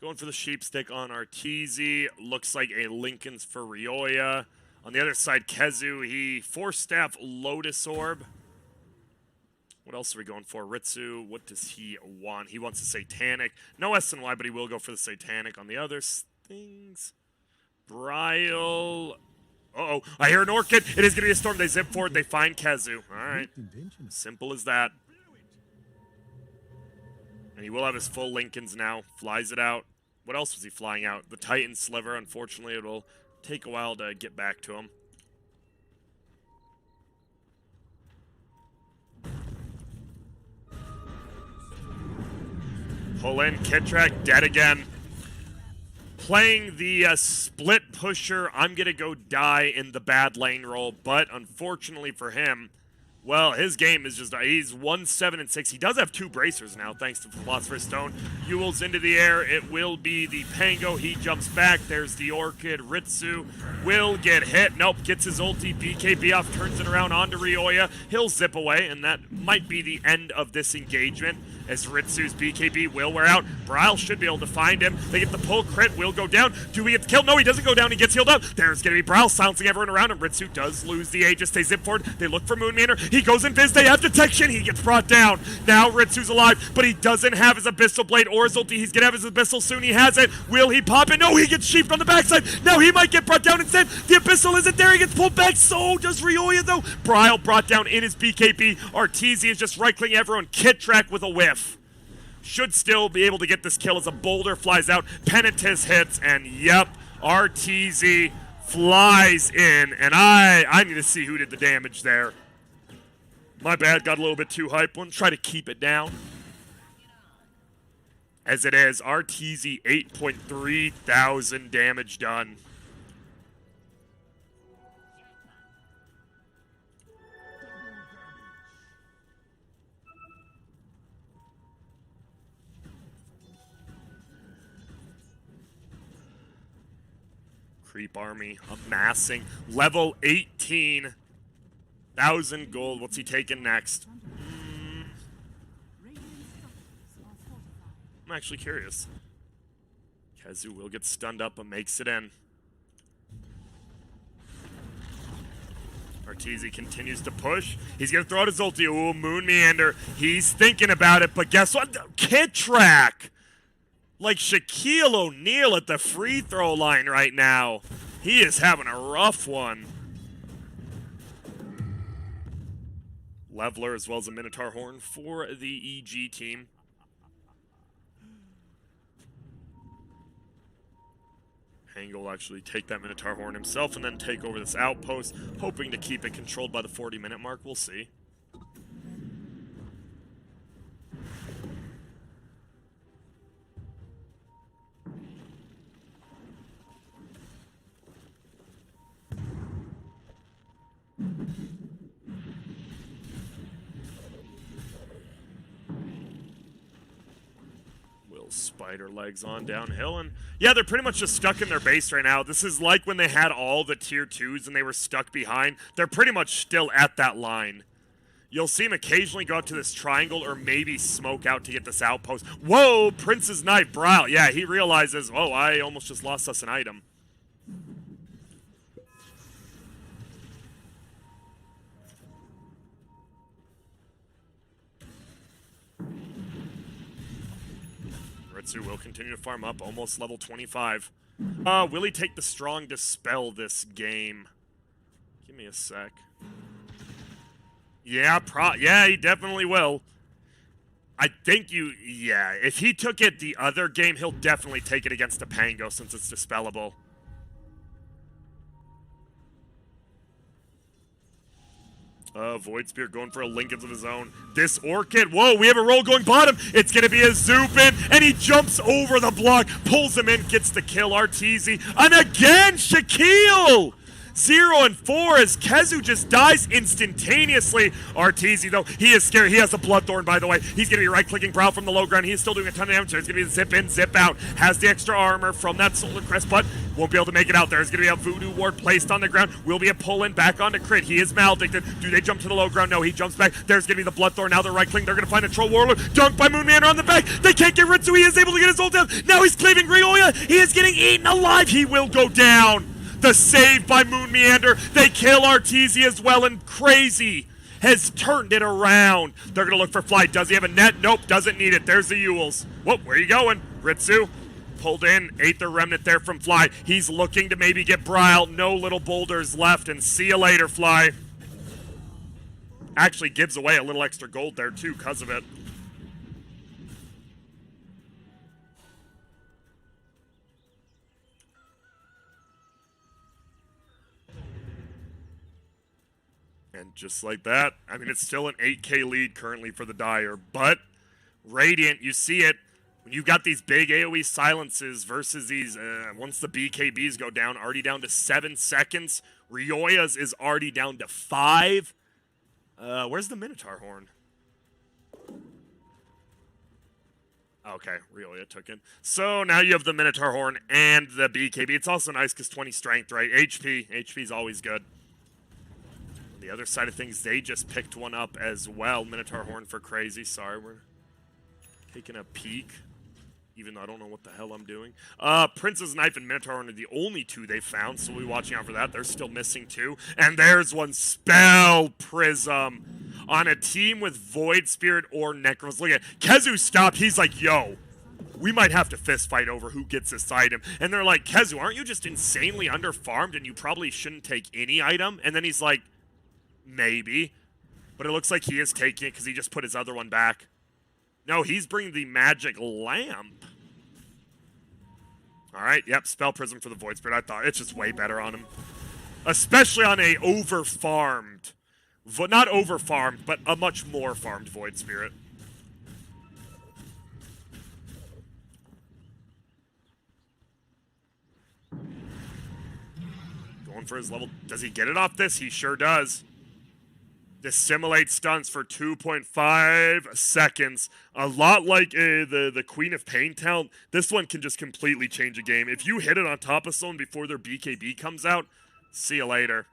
Going for the sheep stick on Arteezy. Looks like a Lincoln's for Rioya. On the other side, Kezu, he Force Staff Lotus Orb. What else are we going for? Ritsu, what does he want? He wants a Satanic. No SNY, but he will go for the Satanic. On the other things, Brawl. Uh-oh, I hear an Orchid. It is going to be a storm. They zip forward. They find Kezu. All right. Simple as that. And he will have his full Lincolns now. Flies it out. What else was he flying out? The Titan Sliver. Unfortunately, it will take a while to get back to him. Pull in. Kitrak dead again. Playing the split pusher, I'm going to go die in the bad lane role, but unfortunately for him, well, his game is just, he's 1-7-6. He does have 2 bracers now, thanks to Philosopher's Stone. Ewell's into the air. It will be the Pango. He jumps back. There's the Orchid. Ritsu will get hit. Nope, gets his ulti. BKB off, turns it around onto Rioya. He'll zip away, and that might be the end of this engagement. as Ritsu's BKB will wear out. Bryle should be able to find him. They get the pull, crit will go down. Do we get the kill? No, he doesn't go down. He gets healed up. There's going to be Bryle silencing everyone around him. Ritsu does lose the Aegis. They zip forward. They look for Moon Meander. He goes in Viz. They have detection. He gets brought down. Now Ritsu's alive, but he doesn't have his Abyssal Blade or his ulti. He's going to have his Abyssal soon. He has it. Will he pop it? No, he gets sheeped on the backside. Now he might get brought down instead. The Abyssal isn't there. He gets pulled back. So does Rioya, though. Bryle brought down in his BKB. Arteezy is just right-clicking everyone. Kitrak with a whiff. Should still be able to get this kill as a boulder flies out. Penitus hits, and yep, Arteezy flies in. And I need to see who did the damage there. My bad, got a little bit too hyped. Let's try to keep it down. As it is, Arteezy 8.3 thousand damage done. Creep army amassing. Level 18,000 gold. What's he taking next? I'm actually curious. Kazu will get stunned up but makes it in. Arteezy continues to push. He's going to throw out his ulti. Ooh, Moon Meander. He's thinking about it, but guess what? Kitrak! Like Shaquille O'Neal at the free throw line right now. He is having a rough one. Leveler as well as a Minotaur Horn for the EG team. Hango will actually take that Minotaur Horn himself and then take over this outpost, hoping to keep it controlled by the 40-minute mark. We'll see. Spider legs on downhill, and yeah, they're pretty much just stuck in their base right now. This is like when they had all the tier 2s and they were stuck behind. They're pretty much still at that line. You'll see him occasionally go out to this triangle or maybe smoke out to get this outpost. Whoa, Prince's Knife, Bryle. Yeah, he realizes, oh, I almost just lost us an item. Ritsu will continue to farm up, almost level 25. Will he take the Strong Dispel this game? Give me a sec. Yeah, yeah, he definitely will. I think yeah, if he took it the other game, he'll definitely take it against the Pango since it's dispellable. Void Spear going for a Lincolns of his own. This Orchid, whoa, we have a roll going bottom. It's going to be a Zupin, and he jumps over the block, pulls him in, gets the kill, Arteezy. And again, Shaquille! 0 and 4 as Kezu just dies instantaneously. Arteezy, though, he is scared. He has a Bloodthorn, by the way. He's going to be right-clicking Bryle from the low ground. He's still doing a ton of damage. There's going to be the zip in, zip out. Has the extra armor from that Solar Crest, but won't be able to make it out. There's going to be a Voodoo Ward placed on the ground. Will be a pull-in back onto Crit. He is maledicted. Do they jump to the low ground? No, he jumps back. There's going to be the Bloodthorn. Now they're right-clicking. They're going to find a Troll Warlord. Dunked by Moon Meander on the back. They can't get Ritsu. He is able to get his ult down. Now he's cleaving Rioya. He is getting eaten alive. He will go down. The save by Moon Meander. They kill Arteezy as well, and Crazy has turned it around. They're going to look for Fly. Does he have a net? Nope, doesn't need it. There's the Yules. Whoop, where are you going? Ritsu pulled in. Aether Remnant there from Fly. He's looking to maybe get Bryle. No little boulders left, and see you later, Fly. Actually gives away a little extra gold there, too, because of it. And just like that, I mean, it's still an 8K lead currently for the Dire, but Radiant, you see it, when you've got these big AoE silences versus these, once the BKBs go down, already down to 7 seconds. Rioya's is already down to 5. Where's the Minotaur Horn? Okay, Rioya took it. So now you have the Minotaur Horn and the BKB. It's also nice because 20 strength, right? HP's always good. The other side of things, they just picked one up as well. Minotaur Horn for Crazy. Sorry, Taking a peek, even though I don't know what the hell I'm doing. Prince's Knife and Minotaur are the only two they found, so we'll be watching out for that. They're still missing two. And there's one, Spell Prism. On a team with Void Spirit or Necros. Look at Kezu stopped. He's like, yo, we might have to fist fight over who gets this item. And they're like, Kezu, aren't you just insanely underfarmed and you probably shouldn't take any item? And then he's like, maybe. But it looks like he is taking it because he just put his other one back. No, he's bringing the magic lamp. All right, yep, Spell Prism for the Void Spirit. I thought it's just way better on him. Especially on a over-farmed. Not over-farmed, but a much more farmed Void Spirit. Going for his level. Does he get it off this? He sure does. Dissimulate stuns for 2.5 seconds. A lot like the Queen of Pain talent, this one can just completely change a game. If you hit it on top of someone before their BKB comes out, see you later.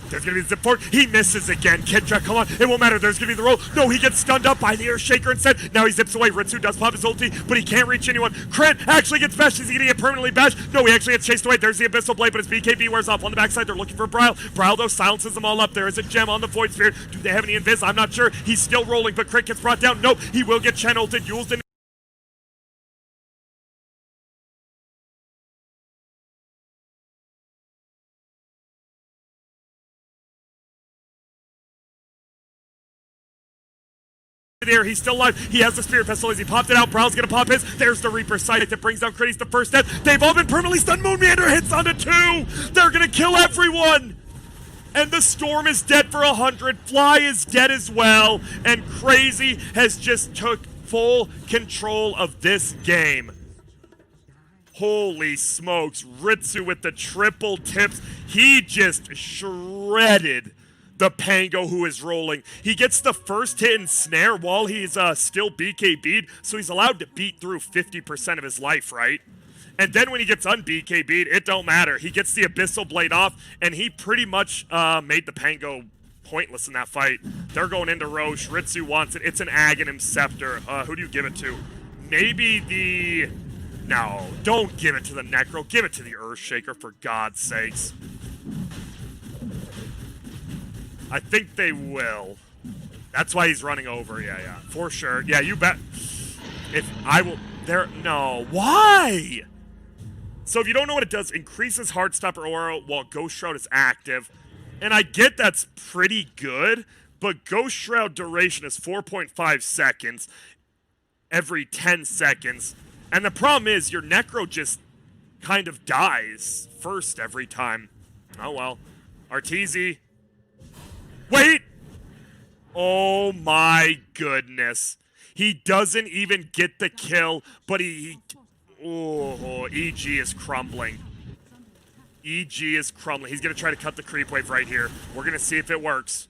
There's going to be the zip forward. He misses again. Kitrak, come on. It won't matter. There's going to be the roll. No, he gets stunned up by the Air Shaker instead. Now he zips away. Ritsu does pop his ulti, but he can't reach anyone. Crit actually gets bashed. Is he going to get permanently bashed? No, he actually gets chased away. There's the Abyssal Blade, but his BKB wears off on the backside. They're looking for Bryle. Bryle, though, silences them all up. There is a gem on the Void Spirit. Do they have any invis? I'm not sure. He's still rolling, but Crit gets brought down. Nope, he will get Chen ulted. Yule's in. There, he's still alive. He has the Spirit Pistol as he popped it out. Bryle's gonna pop his. There's the Reaper Sight that brings down Critty's the first death. They've all been permanently stunned. Meander hits onto 2. They're gonna kill everyone. And the Storm is dead for 100. Fly is dead as well. And Crazy has just took full control of this game. Holy smokes. Ritsu with the triple tips. He just shredded the Pango who is rolling. He gets the first hit and snare while he's still BKB'd, so he's allowed to beat through 50% of his life, right? And then when he gets un-BKB'd, it don't matter. He gets the Abyssal Blade off, and he pretty much made the Pango pointless in that fight. They're going into Roche. Ritsu wants it. It's an Aghanim Scepter. Who do you give it to? Maybe the... No, don't give it to the Necro. Give it to the Earthshaker, for God's sakes. I think they will. That's why he's running over. Yeah, for sure. Yeah, you bet. If I will... There... No. Why? So if you don't know what it does, increases Heartstopper aura while Ghost Shroud is active. And I get that's pretty good, but Ghost Shroud duration is 4.5 seconds every 10 seconds. And the problem is your Necro just kind of dies first every time. Oh, well. Arteezy... Wait! Oh my goodness. He doesn't even get the kill, but oh, EG is crumbling. EG is crumbling. He's going to try to cut the creep wave right here. We're going to see if it works.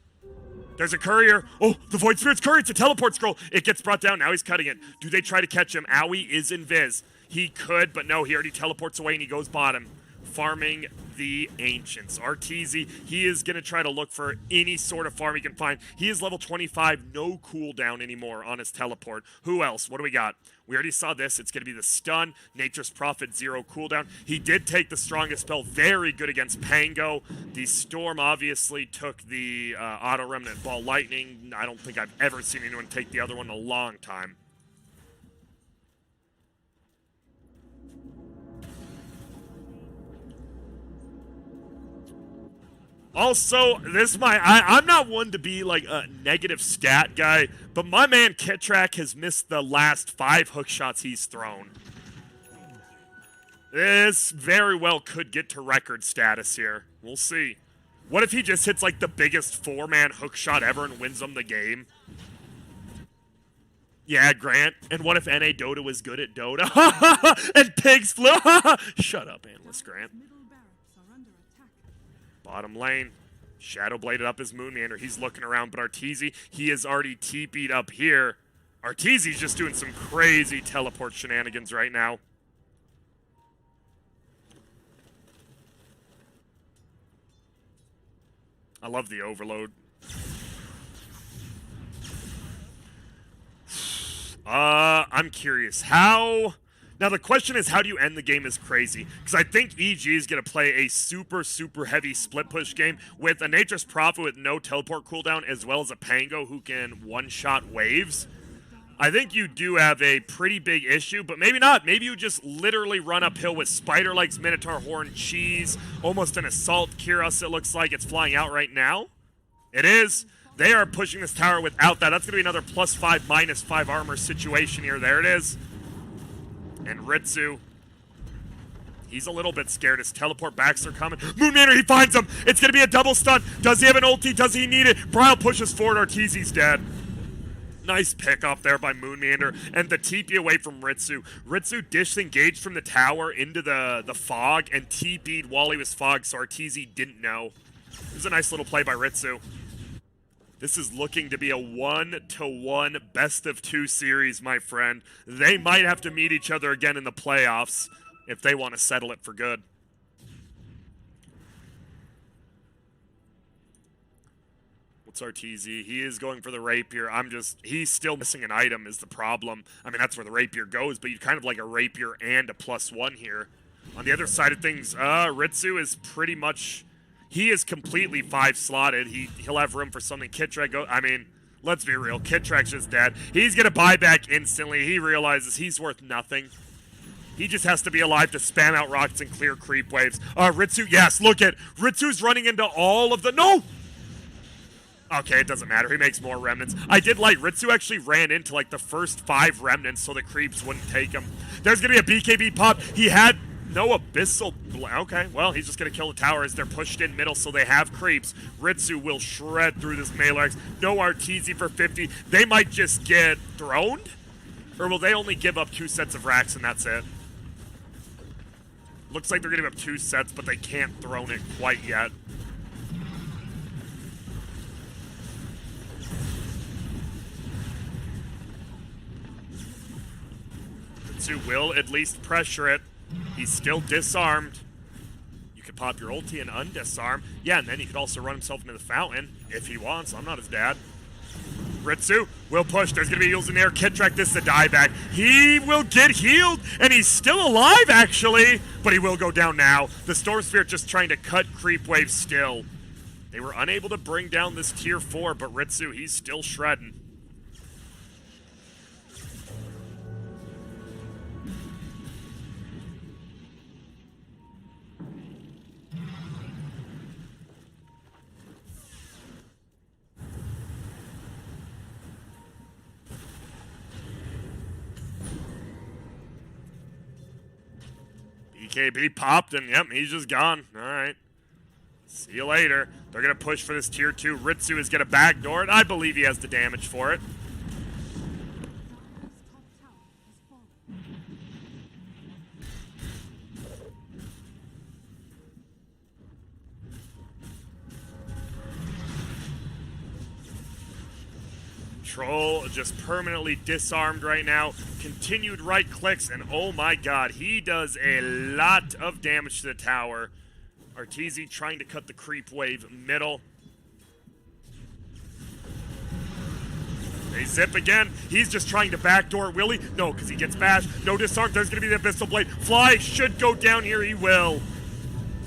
There's a courier. Oh, the Void Spirit's courier. It's a teleport scroll. It gets brought down. Now he's cutting it. Do they try to catch him? Owie is invis. He could, but no, he already teleports away and he goes bottom. Farming the Ancients. Arteezy, he is going to try to look for any sort of farm he can find. He is level 25, no cooldown anymore on his teleport. Who else? What do we got? We already saw this. It's going to be the stun. Nature's Prophet, 0 cooldown. He did take the strongest spell. Very good against Pango. The Storm obviously took the Auto Remnant Ball Lightning. I don't think I've ever seen anyone take the other one in a long time. Also, I'm not one to be like a negative stat guy, but my man Kitrak has missed the last 5 hook shots he's thrown. This very well could get to record status here. We'll see. What if he just hits like the biggest 4-man hook shot ever and wins them the game? Yeah, Grant. And what if NA Dota was good at Dota? And pigs flew? Shut up, Analyst Grant. Bottom lane. Shadow bladed up his Meander. He's looking around, but Arteezy, he is already TP'd up here. Arteezy's just doing some crazy teleport shenanigans right now. I love the overload. I'm curious. How... Now, the question is, how do you end the game is crazy. Because I think EG is going to play a super, super heavy split push game with a Nature's Prophet with no teleport cooldown, as well as a Pango who can one-shot waves. I think you do have a pretty big issue, but maybe not. Maybe you just literally run uphill with Spider Legs, Minotaur Horn, Cheese, almost an Assault Kyros, it looks like. It's flying out right now. It is. They are pushing this tower without that. That's going to be another +5, -5 armor situation here. There it is. And Ritsu, he's a little bit scared. His teleport backs are coming. Meander, he finds him. It's going to be a double stun. Does he have an ulti? Does he need it? Brile pushes forward. Arteezy's dead. Nice pick off there by Meander. And the TP away from Ritsu. Ritsu disengaged from the tower into the fog and TP'd while he was fogged, so Arteezy didn't know. It was a nice little play by Ritsu. This is looking to be a 1-to-1 best-of-2 series, my friend. They might have to meet each other again in the playoffs if they want to settle it for good. What's Arteezy? He is going for the rapier. He's still missing an item is the problem. I mean, that's where the rapier goes, but you kind of like a rapier and a +1 here. On the other side of things, Ritsu is pretty much... He is completely 5-slotted. He'll have room for something. Kitrak, I mean, let's be real. Kitrak's just dead. He's going to buy back instantly. He realizes he's worth nothing. He just has to be alive to spam out rockets and clear creep waves. Ritsu, yes, look at Ritsu's running into all of the... No! Okay, it doesn't matter. He makes more remnants. I did like Ritsu actually ran into like the first 5 remnants so the creeps wouldn't take him. There's going to be a BKB pop. He had... No abyssal... Okay, well, he's just going to kill the tower as they're pushed in middle, so they have creeps. Ritsu will shred through this melee. No Arteezy for 50. They might just get throned? Or will they only give up 2 sets of racks and that's it? Looks like they're going to give up 2 sets, but they can't throne it quite yet. Ritsu will at least pressure it. He's still disarmed. You could pop your ulti and undisarm. Yeah, and then he could also run himself into the fountain if he wants. I'm not his dad. Ritsu will push. There's going to be heals in there. Kitrak, this is a dieback. He will get healed, and he's still alive, actually. But he will go down now. The Storm Spirit just trying to cut creep wave still. They were unable to bring down this tier 4, but Ritsu, he's still shredding. BKB popped, and yep, he's just gone. All right. See you later. They're going to push for this tier 2. Ritsu is going to backdoor it. I believe he has the damage for it. Troll just permanently disarmed right now. Continued right clicks, and oh my god, he does a lot of damage to the tower. Arteezy trying to cut the creep wave middle. They zip again. He's just trying to backdoor. Will he? No, because he gets bashed. No disarm. There's going to be the Abyssal Blade. Fly should go down here. He will.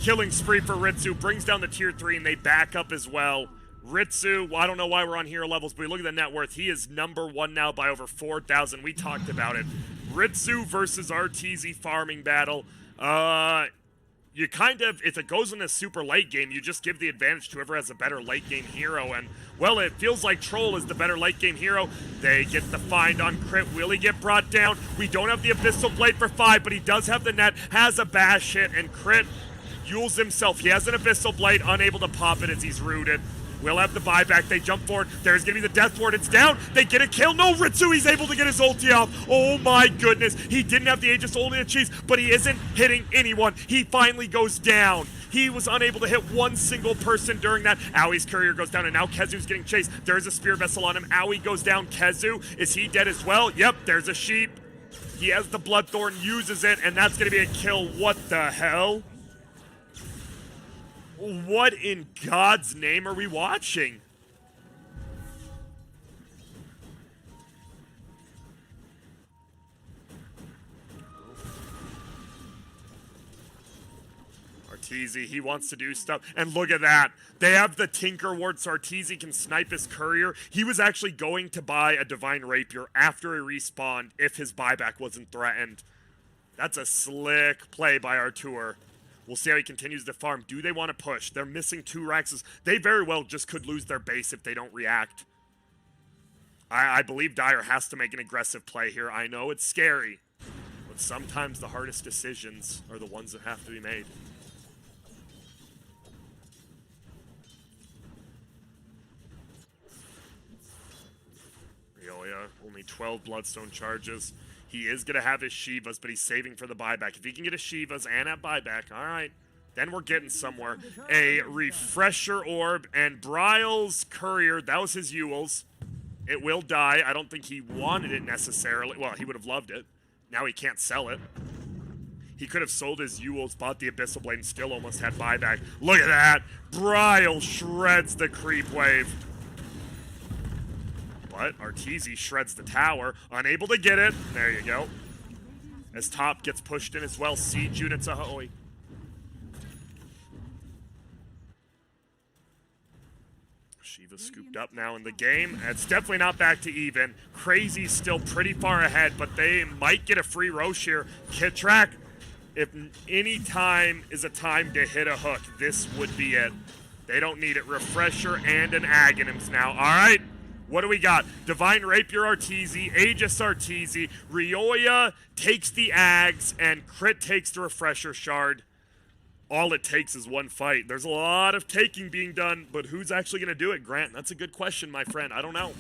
Killing spree for Ritsu. Brings down the tier 3, and they back up as well. Ritsu, well, I don't know why we're on hero levels, but look at the net worth. He is #1 now by over 4,000. We talked about it. Ritsu versus Arteezy farming battle. You kind of, if it goes in a super late game, you just give the advantage to whoever has a better late game hero. And, well, it feels like Troll is the better late game hero. They get the find on crit. Will he get brought down? We don't have the Abyssal Blade for 5, but he does have the net, has a bash hit, and crit Yules himself. He has an Abyssal Blade, unable to pop it as he's rooted. We'll have the buyback. They jump forward. There's going to be the death ward. It's down. They get a kill. No, Ritsu, he's able to get his ulti off. Oh my goodness. He didn't have the Aegis only to cheese, but he isn't hitting anyone. He finally goes down. He was unable to hit one single person during that. Aui's courier goes down, and now Kezu's getting chased. There's a spear vessel on him. Aui goes down. Kezu, is he dead as well? Yep, there's a sheep. He has the Bloodthorn, uses it, and that's going to be a kill. What the hell? What in God's name are we watching? Arteezy, he wants to do stuff. And look at that. They have the Tinker Ward, so Arteezy can snipe his courier. He was actually going to buy a Divine Rapier after he respawned if his buyback wasn't threatened. That's a slick play by Artur. We'll see how he continues to farm. Do they want to push? They're missing 2 Raxes. They very well just could lose their base if they don't react. I believe Dire has to make an aggressive play here. I know it's scary, but sometimes the hardest decisions are the ones that have to be made. Rioya, only 12 Bloodstone charges. He is going to have his Shivas, but he's saving for the buyback. If he can get his Shivas and have buyback, all right, then we're getting somewhere. A Refresher Orb and Bryle's Courier, that was his Ewel's. It will die. I don't think he wanted it necessarily. Well, he would have loved it. Now he can't sell it. He could have sold his Ewel's, bought the Abyssal Blade, and still almost had buyback. Look at that. Bryle shreds the creep wave. But Arteezy shreds the tower, unable to get it. There you go. As top gets pushed in as well, siege units ahoy. Shiva scooped up now in the game. It's definitely not back to even. Crazy's still pretty far ahead, but they might get a free Roche here. Kitrak, if any time is a time to hit a hook, this would be it. They don't need it. Refresher and an Aghanims now. All right. What do we got? Divine Rapier Arteezy, Aegis Arteezy, Rioya takes the Ags, and Crit takes the Refresher Shard. All it takes is one fight. There's a lot of taking being done, but who's actually going to do it, Grant? That's a good question, my friend. I don't know.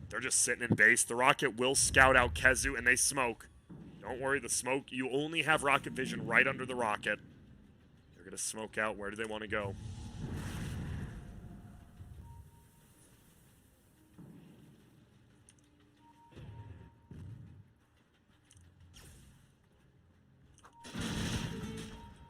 They're just sitting in base. The Rocket will scout out Kezu, and they smoke. Don't worry, the smoke, you only have Rocket Vision right under the Rocket. They're going to smoke out. Where do they want to go?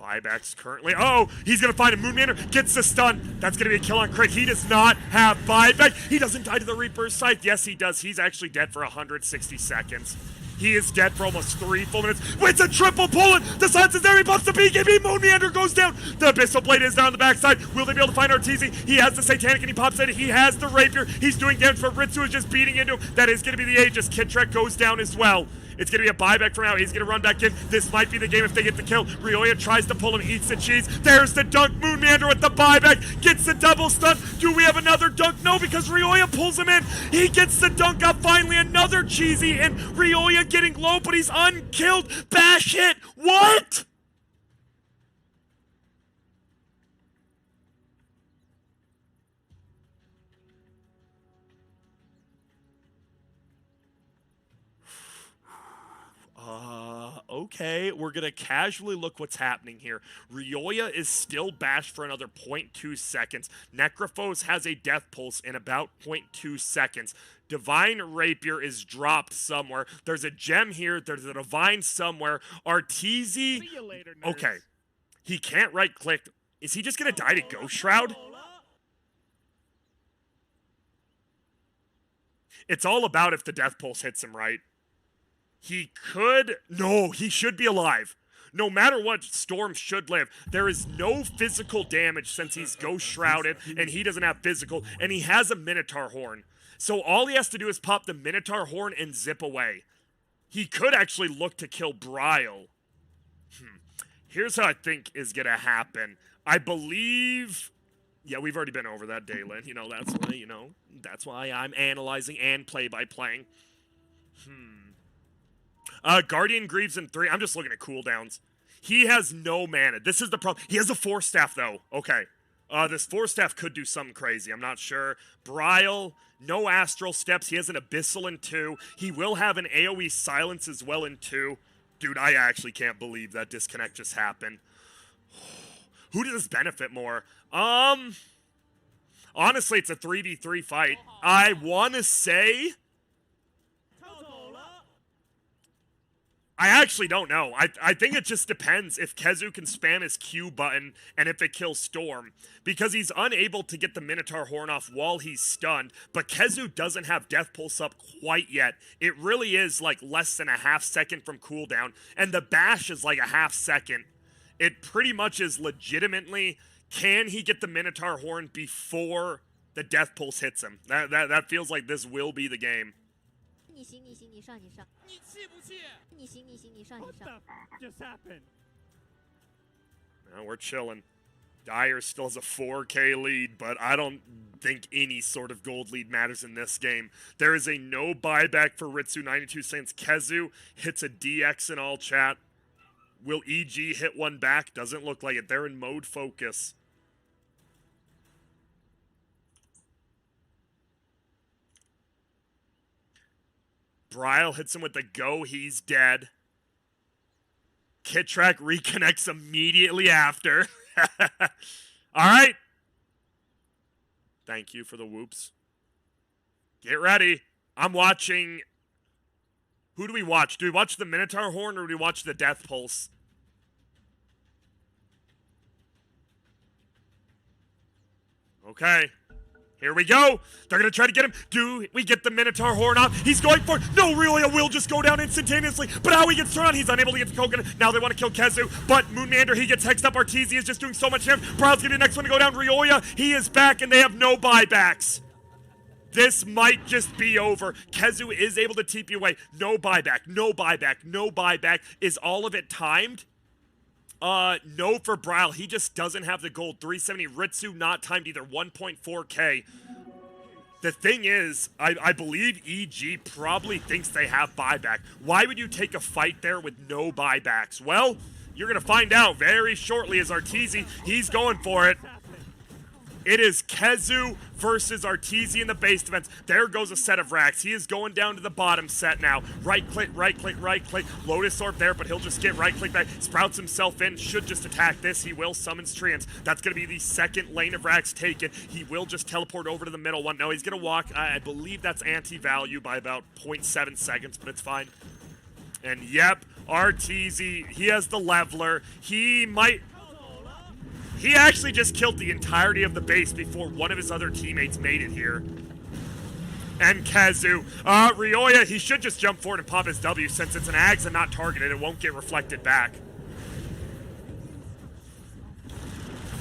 Buybacks currently. Oh, he's going to find a Moonmander. Gets the stun. That's going to be a kill on Crit. He does not have buyback. He doesn't die to the Reaper's Scythe. Yes, he does. He's actually dead for 160 seconds. He is dead for almost 3 full minutes. It's a triple pulling. The Suns is there. He pops the BKB. Moonmeander goes down. The Abyssal Blade is down on the backside. Will they be able to find Arteezy? He has the Satanic and he pops it. He has the Rapier. He's doing damage, but Ritsu is just beating into him. That is going to be the Aegis. Kitrak goes down as well. It's going to be a buyback from now. He's going to run back in. This might be the game if they get the kill. Rioya tries to pull him, eats the cheese. There's the dunk. Moonmeander with the buyback. Gets the double stun. Do we have another dunk? No, because Rioya pulls him in. He gets the dunk up. Finally, another cheesy. And Rioya getting low, but he's unkilled. Bash hit. What? Okay, we're going to casually look what's happening here. Rioya is still bashed for another 0.2 seconds. Necrophos has a death pulse in about 0.2 seconds. Divine Rapier is dropped somewhere. There's a gem here. There's a Divine somewhere. Arteezy. See you later, nerds. Okay, he can't right-click. Is he just going to die to Ghost Shroud? It's all about if the death pulse hits him right. He could... No, he should be alive. No matter what, Storm should live. There is no physical damage since he's Ghost Shrouded, and he doesn't have physical, and he has a Minotaur Horn. So all he has to do is pop the Minotaur Horn and zip away. He could actually look to kill Bryle. Here's how I think is going to happen. I believe... Yeah, we've already been over that, Daylin. That's why I'm analyzing and play-by-playing. Guardian Greaves in 3. I'm just looking at cooldowns. He has no mana. This is the problem. He has a Force Staff, though. Okay. This Force Staff could do something crazy. I'm not sure. Bryle, no Astral Steps. He has an Abyssal in 2. He will have an AoE Silence as well in 2. Dude, I actually can't believe that disconnect just happened. Who does this benefit more? Honestly, it's a 3v3 fight. I want to say... I actually don't know. I think it just depends if Kezu can spam his Q button and if it kills Storm. Because he's unable to get the Minotaur Horn off while he's stunned, but Kezu doesn't have Death Pulse up quite yet. It really is like less than a half second from cooldown, and the bash is like a half second. It pretty much is legitimately, can he get the Minotaur Horn before the Death Pulse hits him? That feels like this will be the game. What the just happened? Now we're chilling. Dyer still has a 4K lead, but I don't think any sort of gold lead matters in this game. There is a no buyback for Ritsu, 92 cents. Kezu hits a DX in all chat. Will EG hit one back? Doesn't look like it. They're in mode focus. Bryle hits him with the go. He's dead. Kitrak reconnects immediately after. All right. Thank you for the whoops. Get ready. I'm watching. Who do we watch? Do we watch the Minotaur Horn or do we watch the Death Pulse? Okay. Here we go. They're going to try to get him. Do we get the Minotaur Horn off? He's going for it. No, Rioya will just go down instantaneously. But how he gets turned on, he's unable to get the Coconut. Now they want to kill Kezu. But Meander, he gets hexed up. Arteezy is just doing so much damage. Bryle's going to be the next one to go down. Rioya, he is back, and they have no buybacks. This might just be over. Kezu is able to TP away. No buyback, no buyback, no buyback. Is all of it timed? No for Bryle. He just doesn't have the gold. 370. Ritsu not timed either. 1.4K. The thing is, I believe EG probably thinks they have buyback. Why would you take a fight there with no buybacks? Well, you're going to find out very shortly as Arteezy, he's going for it. It is Kezu versus Arteezy in the base defense. There goes a set of racks. He is going down to the bottom set now. Right click, right click, right click. Lotus Orb there, but he'll just get right click back. Sprouts himself in, should just attack this. He will summons Treants. That's going to be the second lane of racks taken. He will just teleport over to the middle one. No, he's going to walk. I believe that's anti-value by about 0.7 seconds, but it's fine. And yep, Arteezy, he has the leveler. He actually just killed the entirety of the base before one of his other teammates made it here. And Kezu. Rioya, he should just jump forward and pop his W since it's an Ags and not targeted. It won't get reflected back.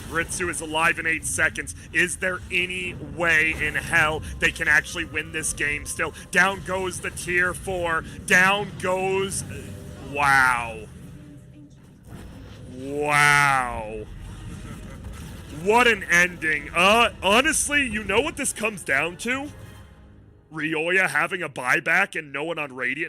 Ritsu is alive in 8 seconds. Is there any way in hell they can actually win this game still? Down goes the tier 4. Down goes... Wow. Wow. What an ending. Honestly, you know what this comes down to? Rioya having a buyback and no one on Radiant.